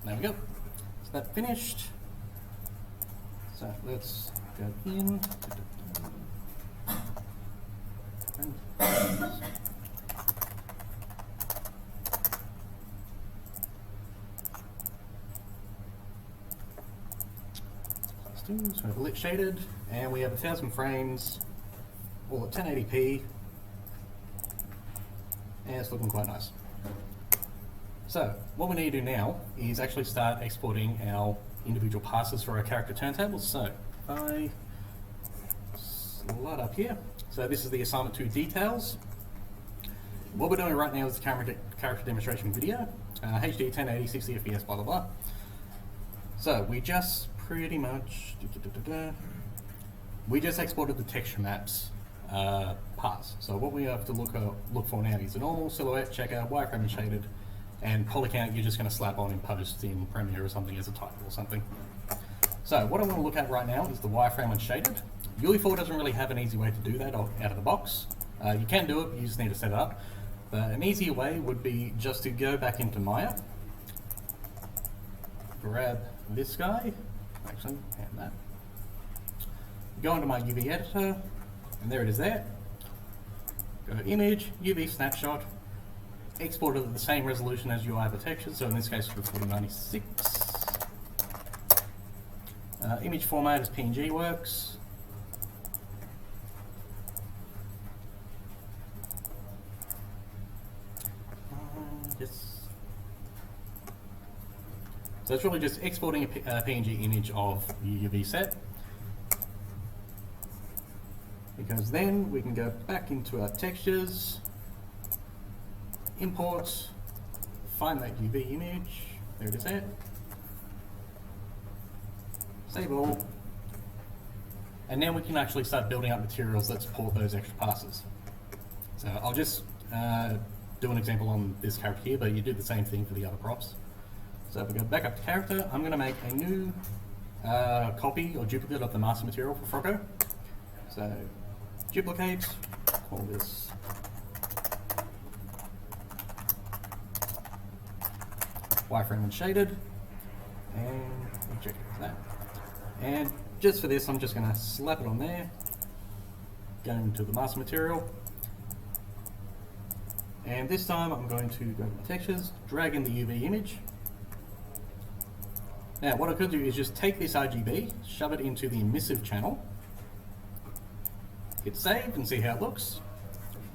There we go. So that finished. So let's go in. So we have lit shaded, and we have 1000 frames, all at 1080p, and it's looking quite nice. So what we need to do now is actually start exporting our individual passes for our character turntables. So if I slide up here, so this is the assignment 2 details. What we're doing right now is the character demonstration video, HD 1080, 60 FPS, blah blah blah. So we just pretty much we just exported the texture maps pass. So what we have to look for now is a normal, silhouette, checker, wireframe and shaded, and polycount you're just going to slap on in post in Premiere or something as a title or something. So what I want to look at right now is the wireframe and shaded. UE4 doesn't really have an easy way to do that out of the box. You can do it, you just need to set it up. But an easier way would be just to go back into Maya, grab this guy, actually, and that. Go into my UV editor, and there it is there. Go to Image, UV Snapshot, export it at the same resolution as your other textures, so in this case for 4096. Image format is PNG works. Yes. So it's really just exporting a PNG image of your UV set. Because then we can go back into our textures, import, find that UV image, there it is there, save all, and now we can actually start building up materials that support those extra passes. So I'll just do an example on this character here, but you do the same thing for the other props. So if we go back up to character, I'm going to make a new copy or duplicate of the master material for Froggo. So duplicate, call this wireframe and shaded, and reject that. And just for this, I'm just going to slap it on there, go into the master material, and this time I'm going to go to my textures, drag in the UV image. Now what I could do is just take this RGB, shove it into the emissive channel, hit save and see how it looks.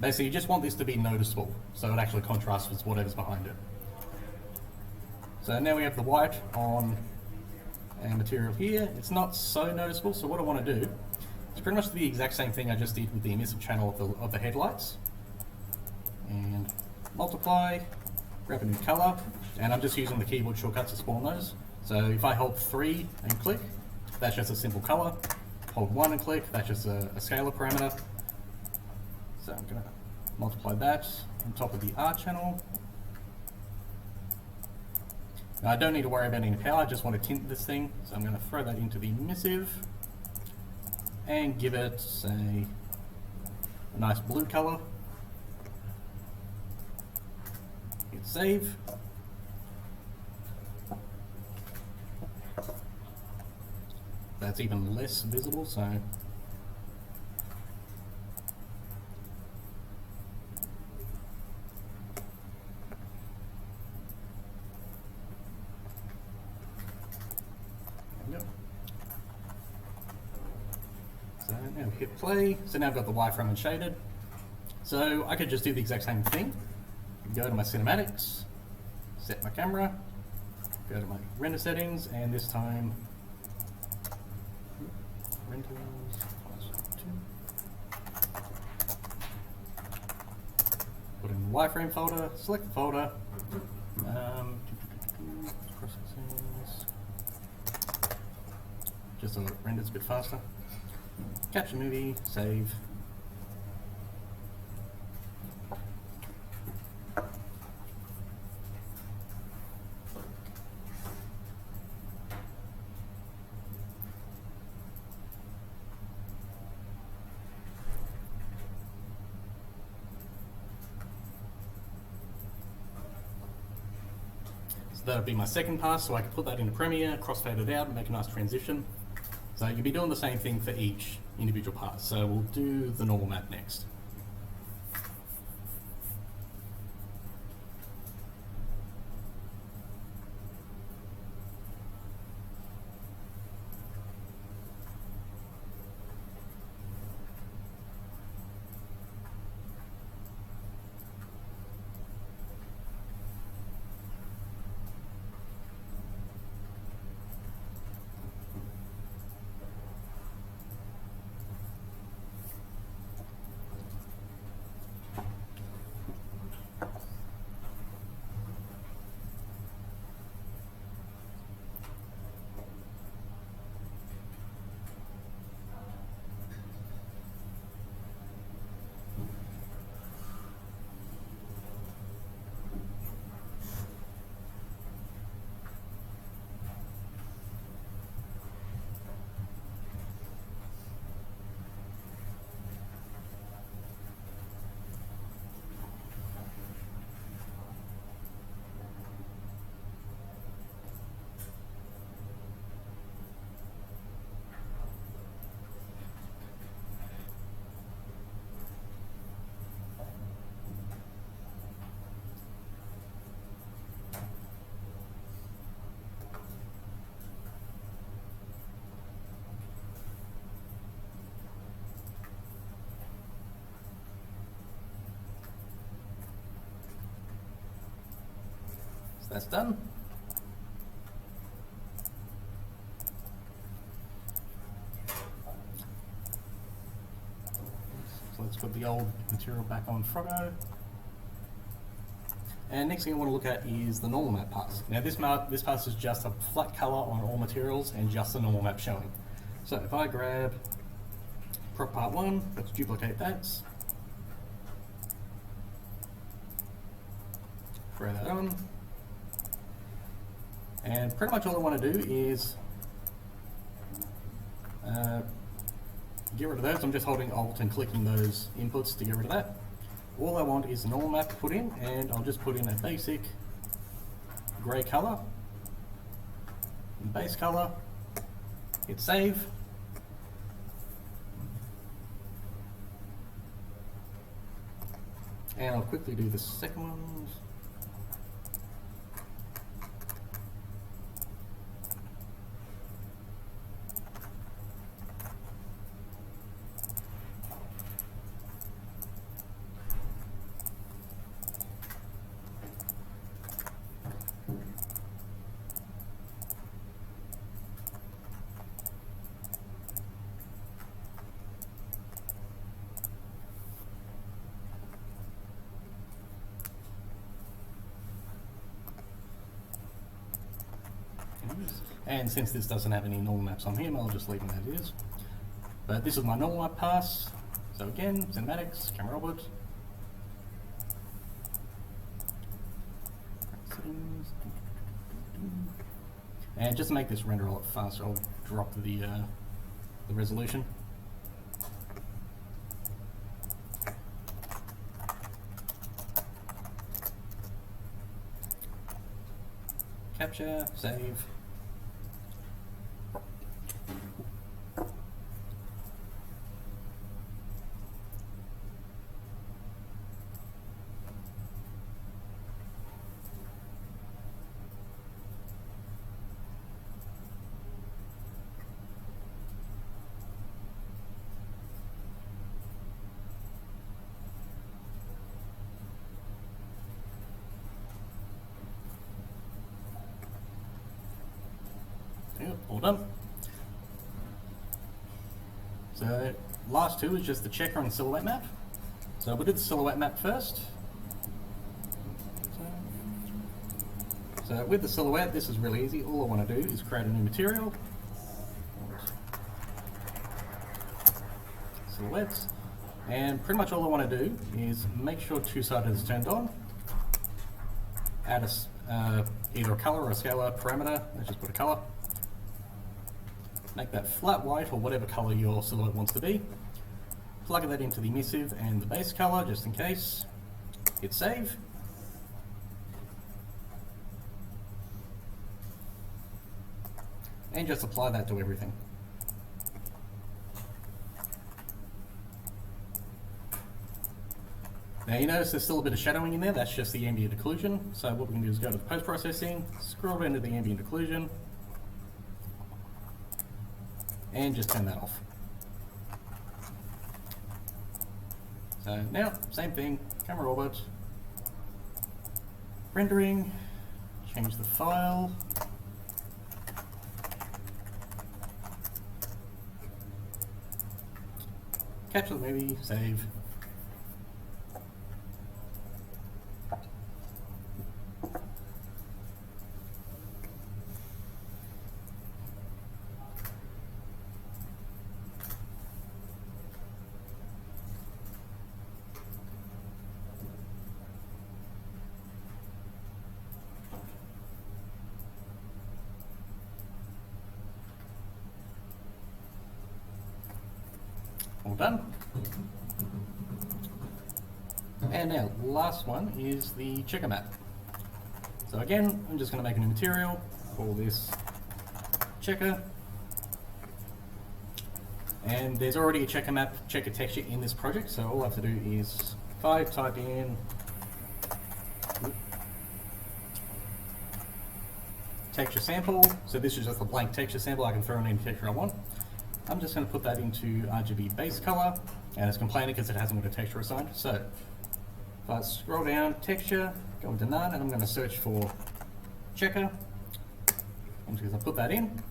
Basically you just want this to be noticeable, so it actually contrasts with whatever's behind it. So now we have the white on our material here. It's not so noticeable, so what I want to do is pretty much the exact same thing I just did with the emissive channel of the headlights. And multiply, grab a new color, and I'm just using the keyboard shortcut to spawn those. So if I hold 3 and click, that's just a simple color. Hold 1 and click, that's just a scalar parameter. So I'm going to multiply that on top of the R channel. Now I don't need to worry about any power, I just want to tint this thing. So I'm going to throw that into the emissive and give it, say, a nice blue color. Hit save. That's even less visible, so yep. So now hit play. So now I've got the wireframe and shaded. So I could just do the exact same thing. Go to my cinematics, set my camera, go to my render settings, and this time put in the wireframe folder, select the folder, just so it renders a bit faster, capture movie, save. That would be my second pass, so I can put that into Premiere, crossfade it out, and make a nice transition. So you'll be doing the same thing for each individual pass. So we'll do the normal map next. So that's done. So let's put the old material back on Froggo. And next thing I want to look at is the normal map pass. Now this pass is just a flat color on all materials and just the normal map showing. So if I grab prop part 1, let's duplicate that. Throw that on. And pretty much all I want to do is get rid of those. I'm just holding Alt and clicking those inputs to get rid of that. All I want is the normal map to put in, and I'll just put in a basic grey colour, base colour, hit save. And I'll quickly do the second one. And since this doesn't have any normal maps on him, I'll just leave him as it is. But this is my normal map pass. So again, cinematics, camera robot. And just to make this render a lot faster, I'll drop the resolution. Capture, save. All done. So last two is just the checker and silhouette map. So we'll do the silhouette map first. So with the silhouette, this is really easy. All I want to do is create a new material. Silhouettes. And pretty much all I want to do is make sure two-sided is turned on. Add either a color or a scalar parameter. Let's just put a color. Make that flat white or whatever color your silhouette wants to be. Plug that into the emissive and the base color just in case. Hit save. And just apply that to everything. Now you notice there's still a bit of shadowing in there, that's just the ambient occlusion. So what we can do is go to the post-processing, scroll down to the ambient occlusion, and just turn that off. So now, same thing, camera orbit, rendering, change the file, capture the movie, save. All done. And now, last one is the checker map. So again, I'm just going to make a new material, call this checker. And there's already a checker map, checker texture in this project, so all I have to do is, if I type in texture sample, so this is just a blank texture sample, I can throw in any texture I want. I'm just going to put that into RGB base color, and it's complaining because it hasn't got a texture assigned. So if I scroll down, texture, go into none, and I'm going to search for checker. I'm just going to put that in.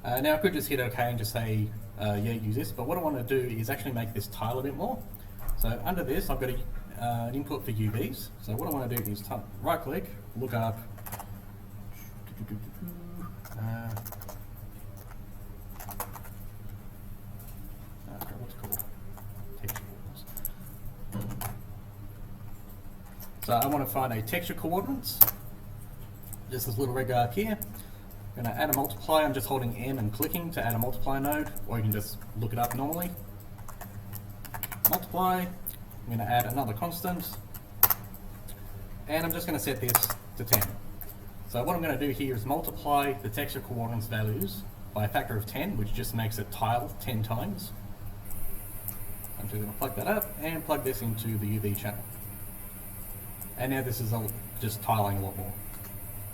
Now I could just hit OK and just say, yeah, use this, but what I want to do is actually make this tile a bit more. So under this, I've got an input for UVs. So what I want to do is right click, look up, what's it called? Texture coordinates. So I want to find a texture coordinates. Just this little red guy up here. I'm going to add a multiply. I'm just holding M and clicking to add a multiply node, or you can just look it up normally. Multiply. I'm going to add another constant, and I'm just going to set this to 10. So what I'm going to do here is multiply the texture coordinates values by a factor of 10, which just makes it tile 10 times. I'm just going to plug that up and plug this into the UV channel. And now this is just tiling a lot more.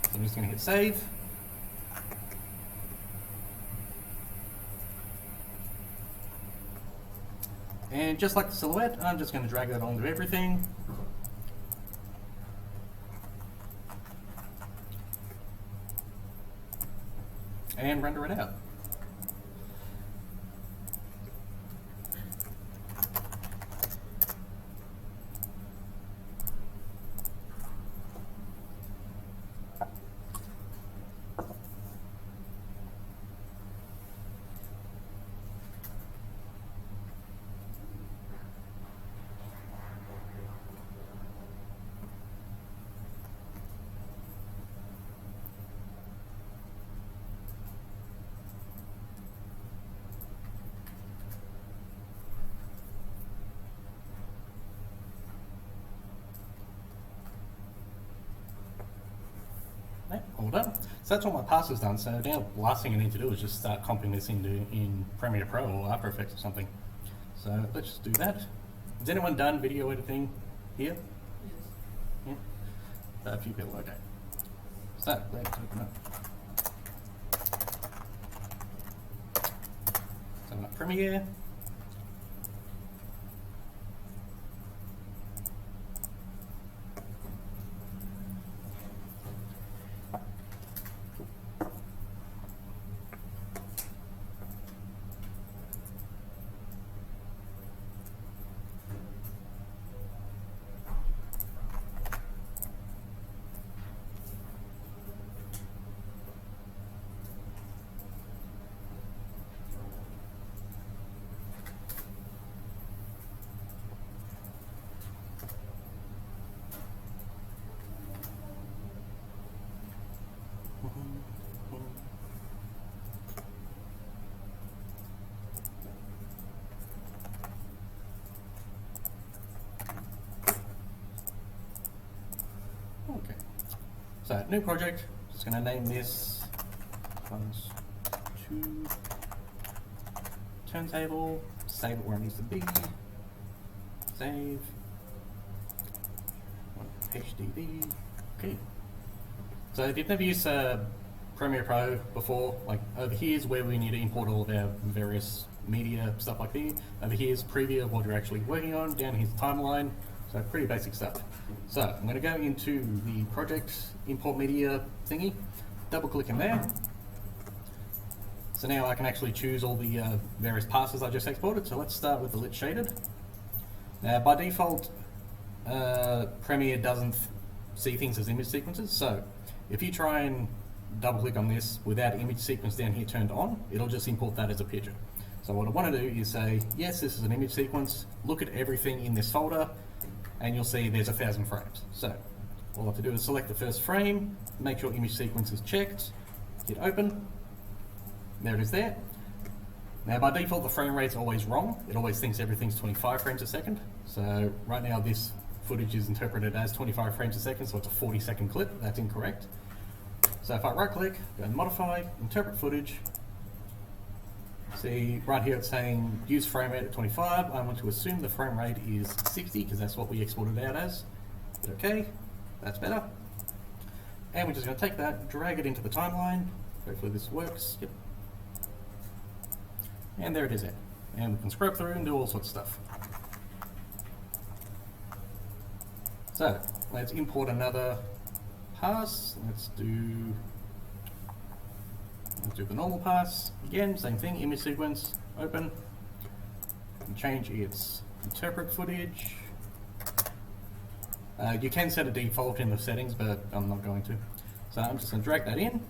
So I'm just going to hit save. And just like the silhouette, I'm just going to drag that onto everything. And render it out. Okay, all done. So that's all my pass is done. So now the last thing I need to do is just start comping this in Premiere Pro or After Effects or something. So let's just do that. Has anyone done video editing here? Yes. Yeah? A few people, okay. So let's open up. So open up Premiere. Okay, so new project, just going to name this +2 turntable, save it where it needs to be, save, HDD, okay. So if you've never used Premiere Pro before, like over here is where we need to import all of our various media, stuff like that. Over here is preview of what you're actually working on, down here's timeline, so pretty basic stuff. So I'm going to go into the project import media thingy, double click in there. So now I can actually choose all the various passes I just exported. So let's start with the lit shaded. Now by default, Premiere doesn't see things as image sequences. So if you try and double click on this without image sequence down here turned on, it'll just import that as a picture. So what I want to do is say, yes, this is an image sequence, look at everything in this folder, and you'll see there's 1,000 frames. So all I have to do is select the first frame, make sure image sequence is checked, hit open, there it is there. Now by default the frame rate's always wrong, it always thinks everything's 25 frames a second. So right now this footage is interpreted as 25 frames a second, so it's a 40-second clip, that's incorrect. So if I right click, go and modify, interpret footage, see right here it's saying use frame rate at 25, I want to assume the frame rate is 60 because that's what we exported out as. Hit OK, that's better. And we're just going to take that, drag it into the timeline, hopefully this works, yep. And there it is there. And we can scrub through and do all sorts of stuff. So let's import another pass. Let's do the normal pass. Again, same thing, image sequence, open. And change its interpret footage. You can set a default in the settings, but I'm not going to. So I'm just going to drag that in.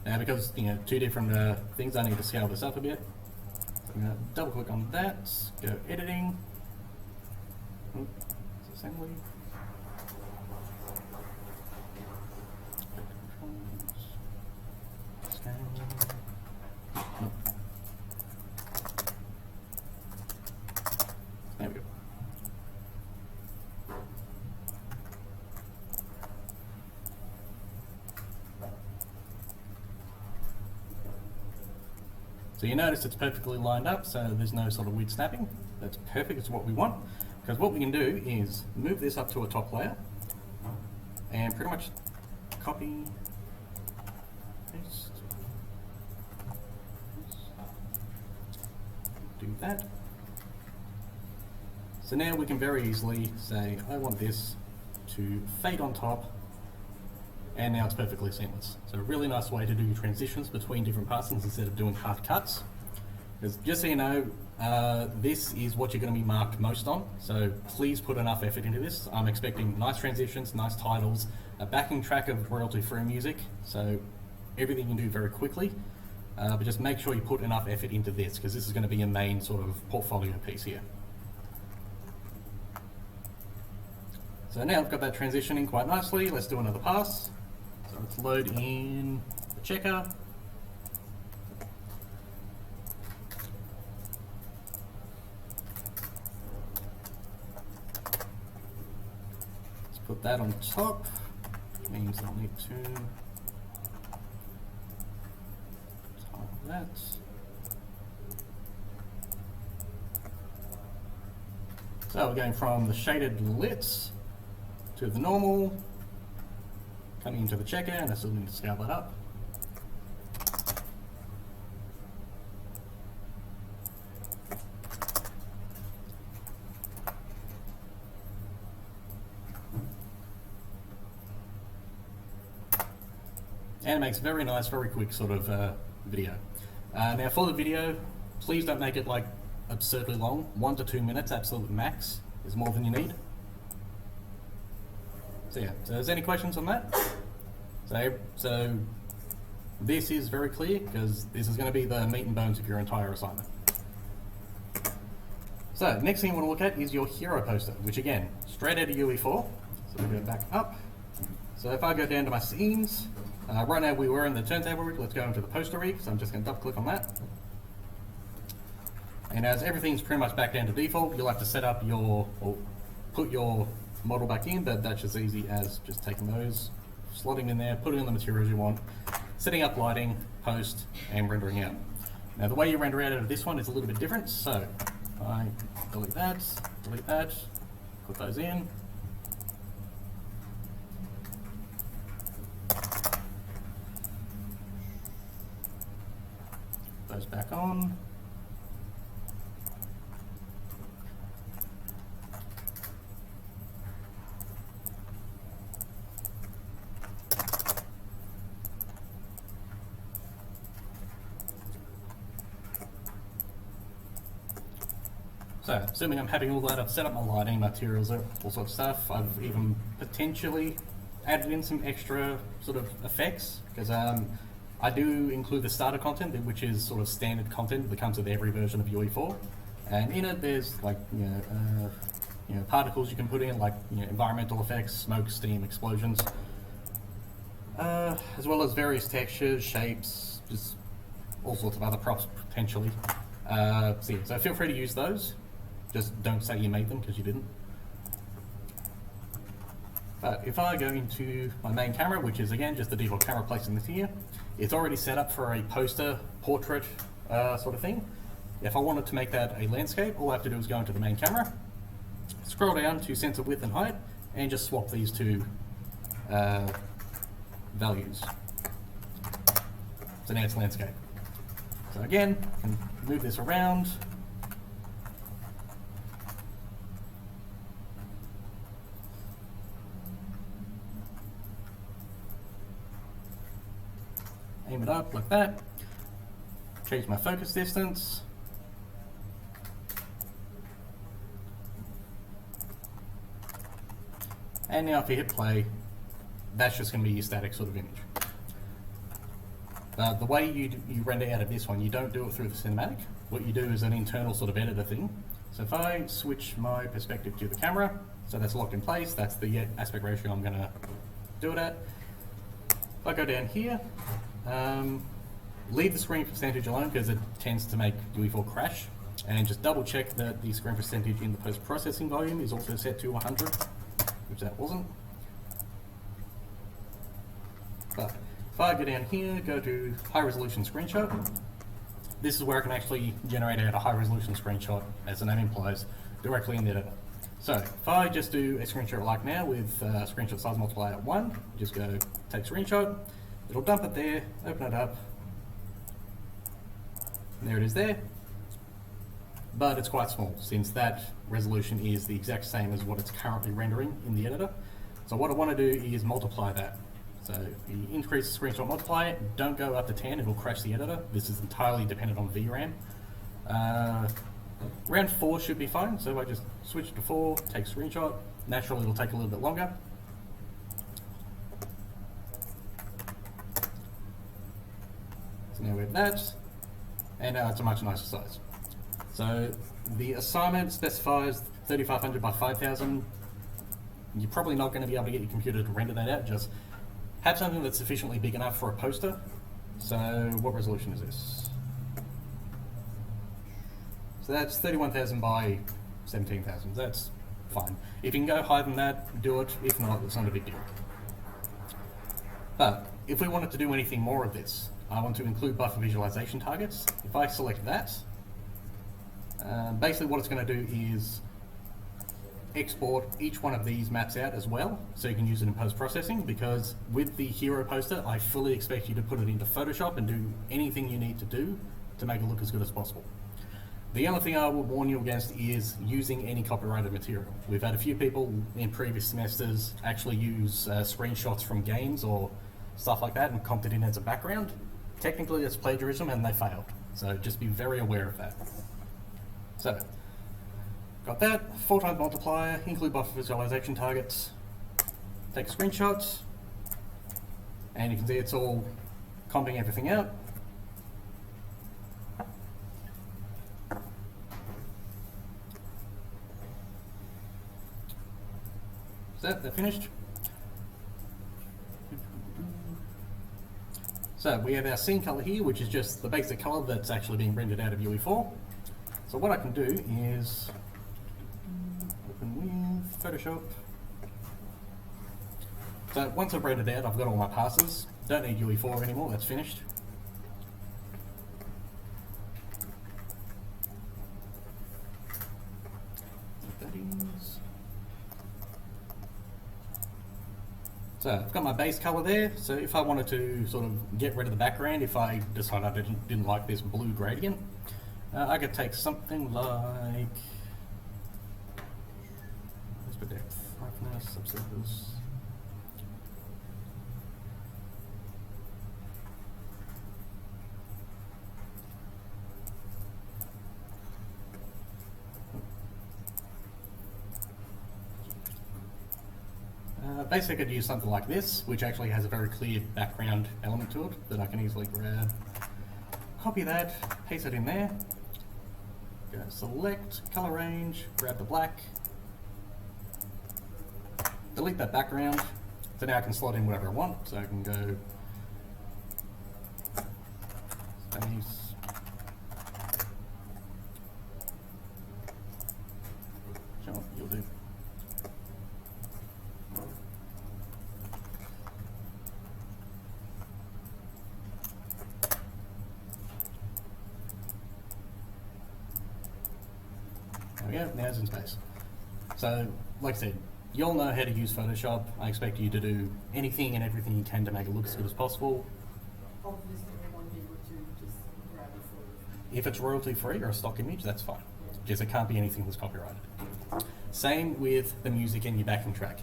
Now because, two different things, I need to scale this up a bit. So I'm going to double click on that, go editing. Assembly. There we go. So you notice it's perfectly lined up, so there's no sort of weird snapping. That's perfect, it's what we want. Because what we can do is move this up to a top layer and pretty much copy, paste, do that. So now we can very easily say, I want this to fade on top, and now it's perfectly seamless. So a really nice way to do your transitions between different passings instead of doing hard cuts. Because just so you know, this is what you're going to be marked most on, so please put enough effort into this. I'm expecting nice transitions, nice titles, a backing track of royalty-free music, so everything you can do very quickly, but just make sure you put enough effort into this, because this is going to be your main sort of portfolio piece here. So now I've got that transitioning quite nicely. Let's do another pass. So let's load in the checker. Let's put that on top. Means I'll need to type that. So we're going from the shaded lit to the normal, coming into the checker, and I still need to scale that up. And it makes a very nice, very quick sort of video. Now for the video, please don't make it like absurdly long. 1 to 2 minutes, absolute max, is more than you need. So yeah, so is there any questions on that? So this is very clear, because this is going to be the meat and bones of your entire assignment. So next thing you want to look at is your hero poster, which again, straight out of UE4. So we'll go back up. So if I go down to my scenes, right now we were in the turntable rig, let's go into the poster rig, so I'm just going to double click on that. And as everything's pretty much back down to default, you'll have to set up your, or put your model back in, but that's as easy as just taking those, slotting in there, putting in the materials you want, setting up lighting, post, and rendering out. Now the way you render out of this one is a little bit different, so I delete that, put those in. Those back on. So, assuming I'm having all that, I've set up my lighting, materials, all sorts of stuff. I've even potentially added in some extra sort of effects, because I do include the starter content, which is sort of standard content that comes with every version of UE4. And in it, there's like, particles you can put in, like environmental effects, smoke, steam, explosions, as well as various textures, shapes, just all sorts of other props potentially. So feel free to use those. Just don't say you made them, because you didn't. But if I go into my main camera, which is again just the default camera placed in this here, it's already set up for a poster, portrait sort of thing. If I wanted to make that a landscape, all I have to do is go into the main camera, scroll down to sensor width and height, and just swap these two values. So now it's landscape. So again, I can move this around. aim it up like that, change my focus distance, and now if you hit play, that's just going to be your static sort of image. The way you render out of this one, you don't do it through the cinematic. What you do is an internal sort of editor thing. So if I switch my perspective to the camera, so that's locked in place, that's the aspect ratio I'm going to do it at. If I go down here, leave the screen percentage alone because it tends to make UE4 crash, and just double check that the screen percentage in the post-processing volume is also set to 100, which that wasn't. But if I go down here, go to high resolution screenshot, this is where I can actually generate out a high resolution screenshot, as the name implies, directly in the editor. So if I just do a screenshot like now with screenshot size multiplier at 1, just go take screenshot, it'll dump it there, open it up, and there it is there. But it's quite small since that resolution is the exact same as what it's currently rendering in the editor. So what I want to do is multiply that. So if you increase the screenshot multiplier, don't go up to 10, it'll crash the editor. This is entirely dependent on VRAM. Around 4 should be fine, so if I just switch to 4, take screenshot, naturally it'll take a little bit longer. So now we have that, and now it's a much nicer size. So the assignment specifies 3500 by 5000. You're probably not going to be able to get your computer to render that out, just have something that's sufficiently big enough for a poster. So what resolution is this? So that's 31,000 by 17,000. That's fine. If you can go higher than that, do it. If not, it's not a big deal. But if we wanted to do anything more of this, I want to include buffer visualization targets. If I select that, basically what it's going to do is export each one of these maps out as well, so you can use it in post-processing, because with the hero poster, I fully expect you to put it into Photoshop and do anything you need to do to make it look as good as possible. The only thing I would warn you against is using any copyrighted material. We've had a few people in previous semesters actually use screenshots from games or stuff like that and comped it in as a background. Technically it's plagiarism and they failed, so just be very aware of that. So, got that, 4 times multiplier, include buffer visualization targets, take screenshots, and you can see it's all comping everything out. Is that finished? So we have our scene color here, which is just the basic color that's actually being rendered out of UE4. So what I can do is open with Photoshop. So once I've rendered out, I've got all my passes. Don't need UE4 anymore, that's finished. That is. So I've got my base color there. So if I wanted to sort of get rid of the background, if I decided I didn't like this blue gradient, I could take something like depth, roughness, subsurface. Basically, I could use something like this, which actually has a very clear background element to it that I can easily grab. Copy that, paste it in there. Go select, color range, grab the black. Delete that background. So now I can slot in whatever I want. So I can go space. Sure, you'll do. There we go, now it's in space. So, like I said, you all know how to use Photoshop. I expect you to do anything and everything you can to make it look as good as possible. Obviously, we want people to just grab a photo. If it's royalty free or a stock image, that's fine. Just it can't be anything that's copyrighted. Same with the music in your backing track.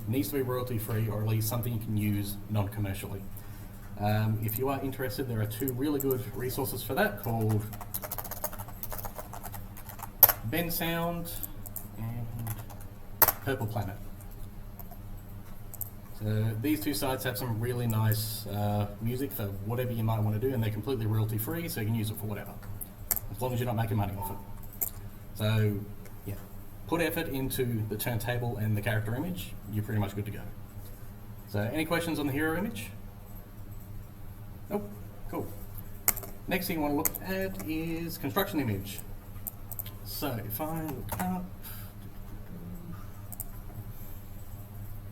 Needs to be royalty free, or at least something you can use non-commercially. If you are interested, there are two really good resources for that called Ben Sound and Purple Planet. So these two sites have some really nice music for whatever you might want to do, and they're completely royalty free, so you can use it for whatever, as long as you're not making money off it. So yeah, put effort into the turntable and the character image, you're pretty much good to go. So any questions on the hero image? Nope, cool. Next thing I want to look at is construction image. So if I look up,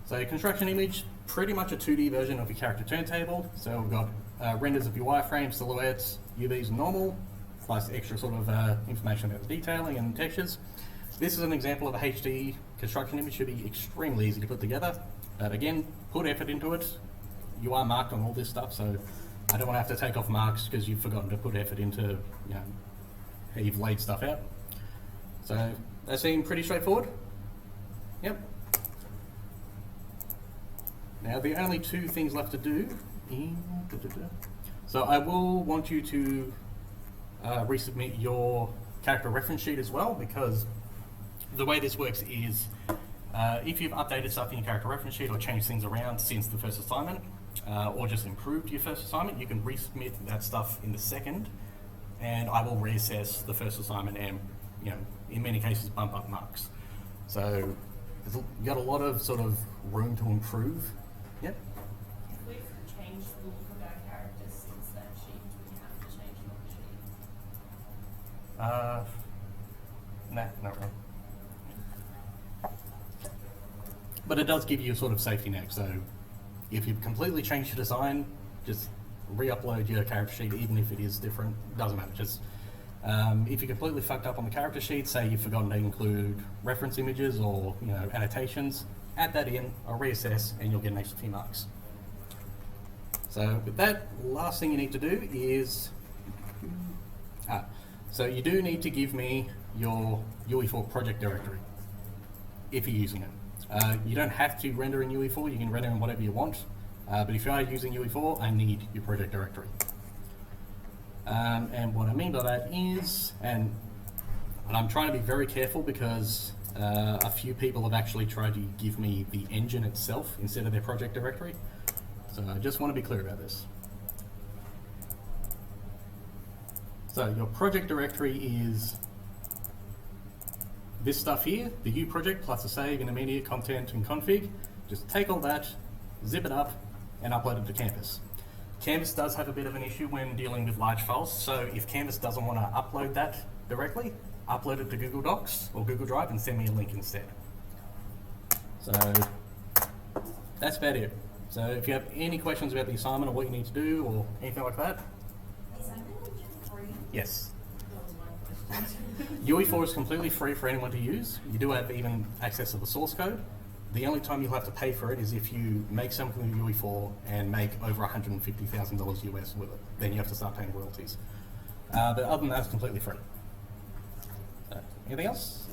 so construction image, pretty much a 2D version of your character turntable. So we've got renders of your wireframes, silhouettes, UVs normal, plus extra sort of information about the detailing and textures. This is an example of a HD construction image, should be extremely easy to put together. But again, put effort into it. You are marked on all this stuff, so I don't want to have to take off marks because you've forgotten to put effort into, you know, how you've laid stuff out. So they seem pretty straightforward. Yep. Now the only two things left to do is, so I will want you to resubmit your character reference sheet as well, because the way this works is if you've updated stuff in your character reference sheet or changed things around since the first assignment, or just improved your first assignment, you can resubmit that stuff in the second, and I will reassess the first assignment and, you know, in many cases bump up marks. So you got a lot of sort of room to improve. Yep. If we've changed the look of our characters since that sheet, do we have to change the sheet? Nah, not really. But it does give you a sort of safety net, so if you've completely changed your design, just re-upload your character sheet, even if it is different, doesn't matter. Just if you completely fucked up on the character sheet, say you've forgotten to include reference images or, you know, annotations, add that in, I'll reassess, and you'll get an extra few marks. So with that, last thing you need to do is, so you do need to give me your UE4 project directory, if you're using it. You don't have to render in UE4, you can render in whatever you want, but if you are using UE4, I need your project directory. And what I mean by that is, and I'm trying to be very careful because a few people have actually tried to give me the engine itself instead of their project directory. So I just want to be clear about this. So your project directory is this stuff here, the U project plus a save, intermediate, content, and config. Just take all that, zip it up, and upload it to Canvas. Canvas does have a bit of an issue when dealing with large files, so if Canvas doesn't want to upload that directly, upload it to Google Docs or Google Drive and send me a link instead. So that's about it. So if you have any questions about the assignment or what you need to do or anything like that, Is that free? yes. That was my question. UE4 is completely free for anyone to use. You do have even access to the source code. The only time you'll have to pay for it is if you make something with UE4 and make over $150,000 US with it. Then you have to start paying royalties. But other than that, it's completely free. Anything else?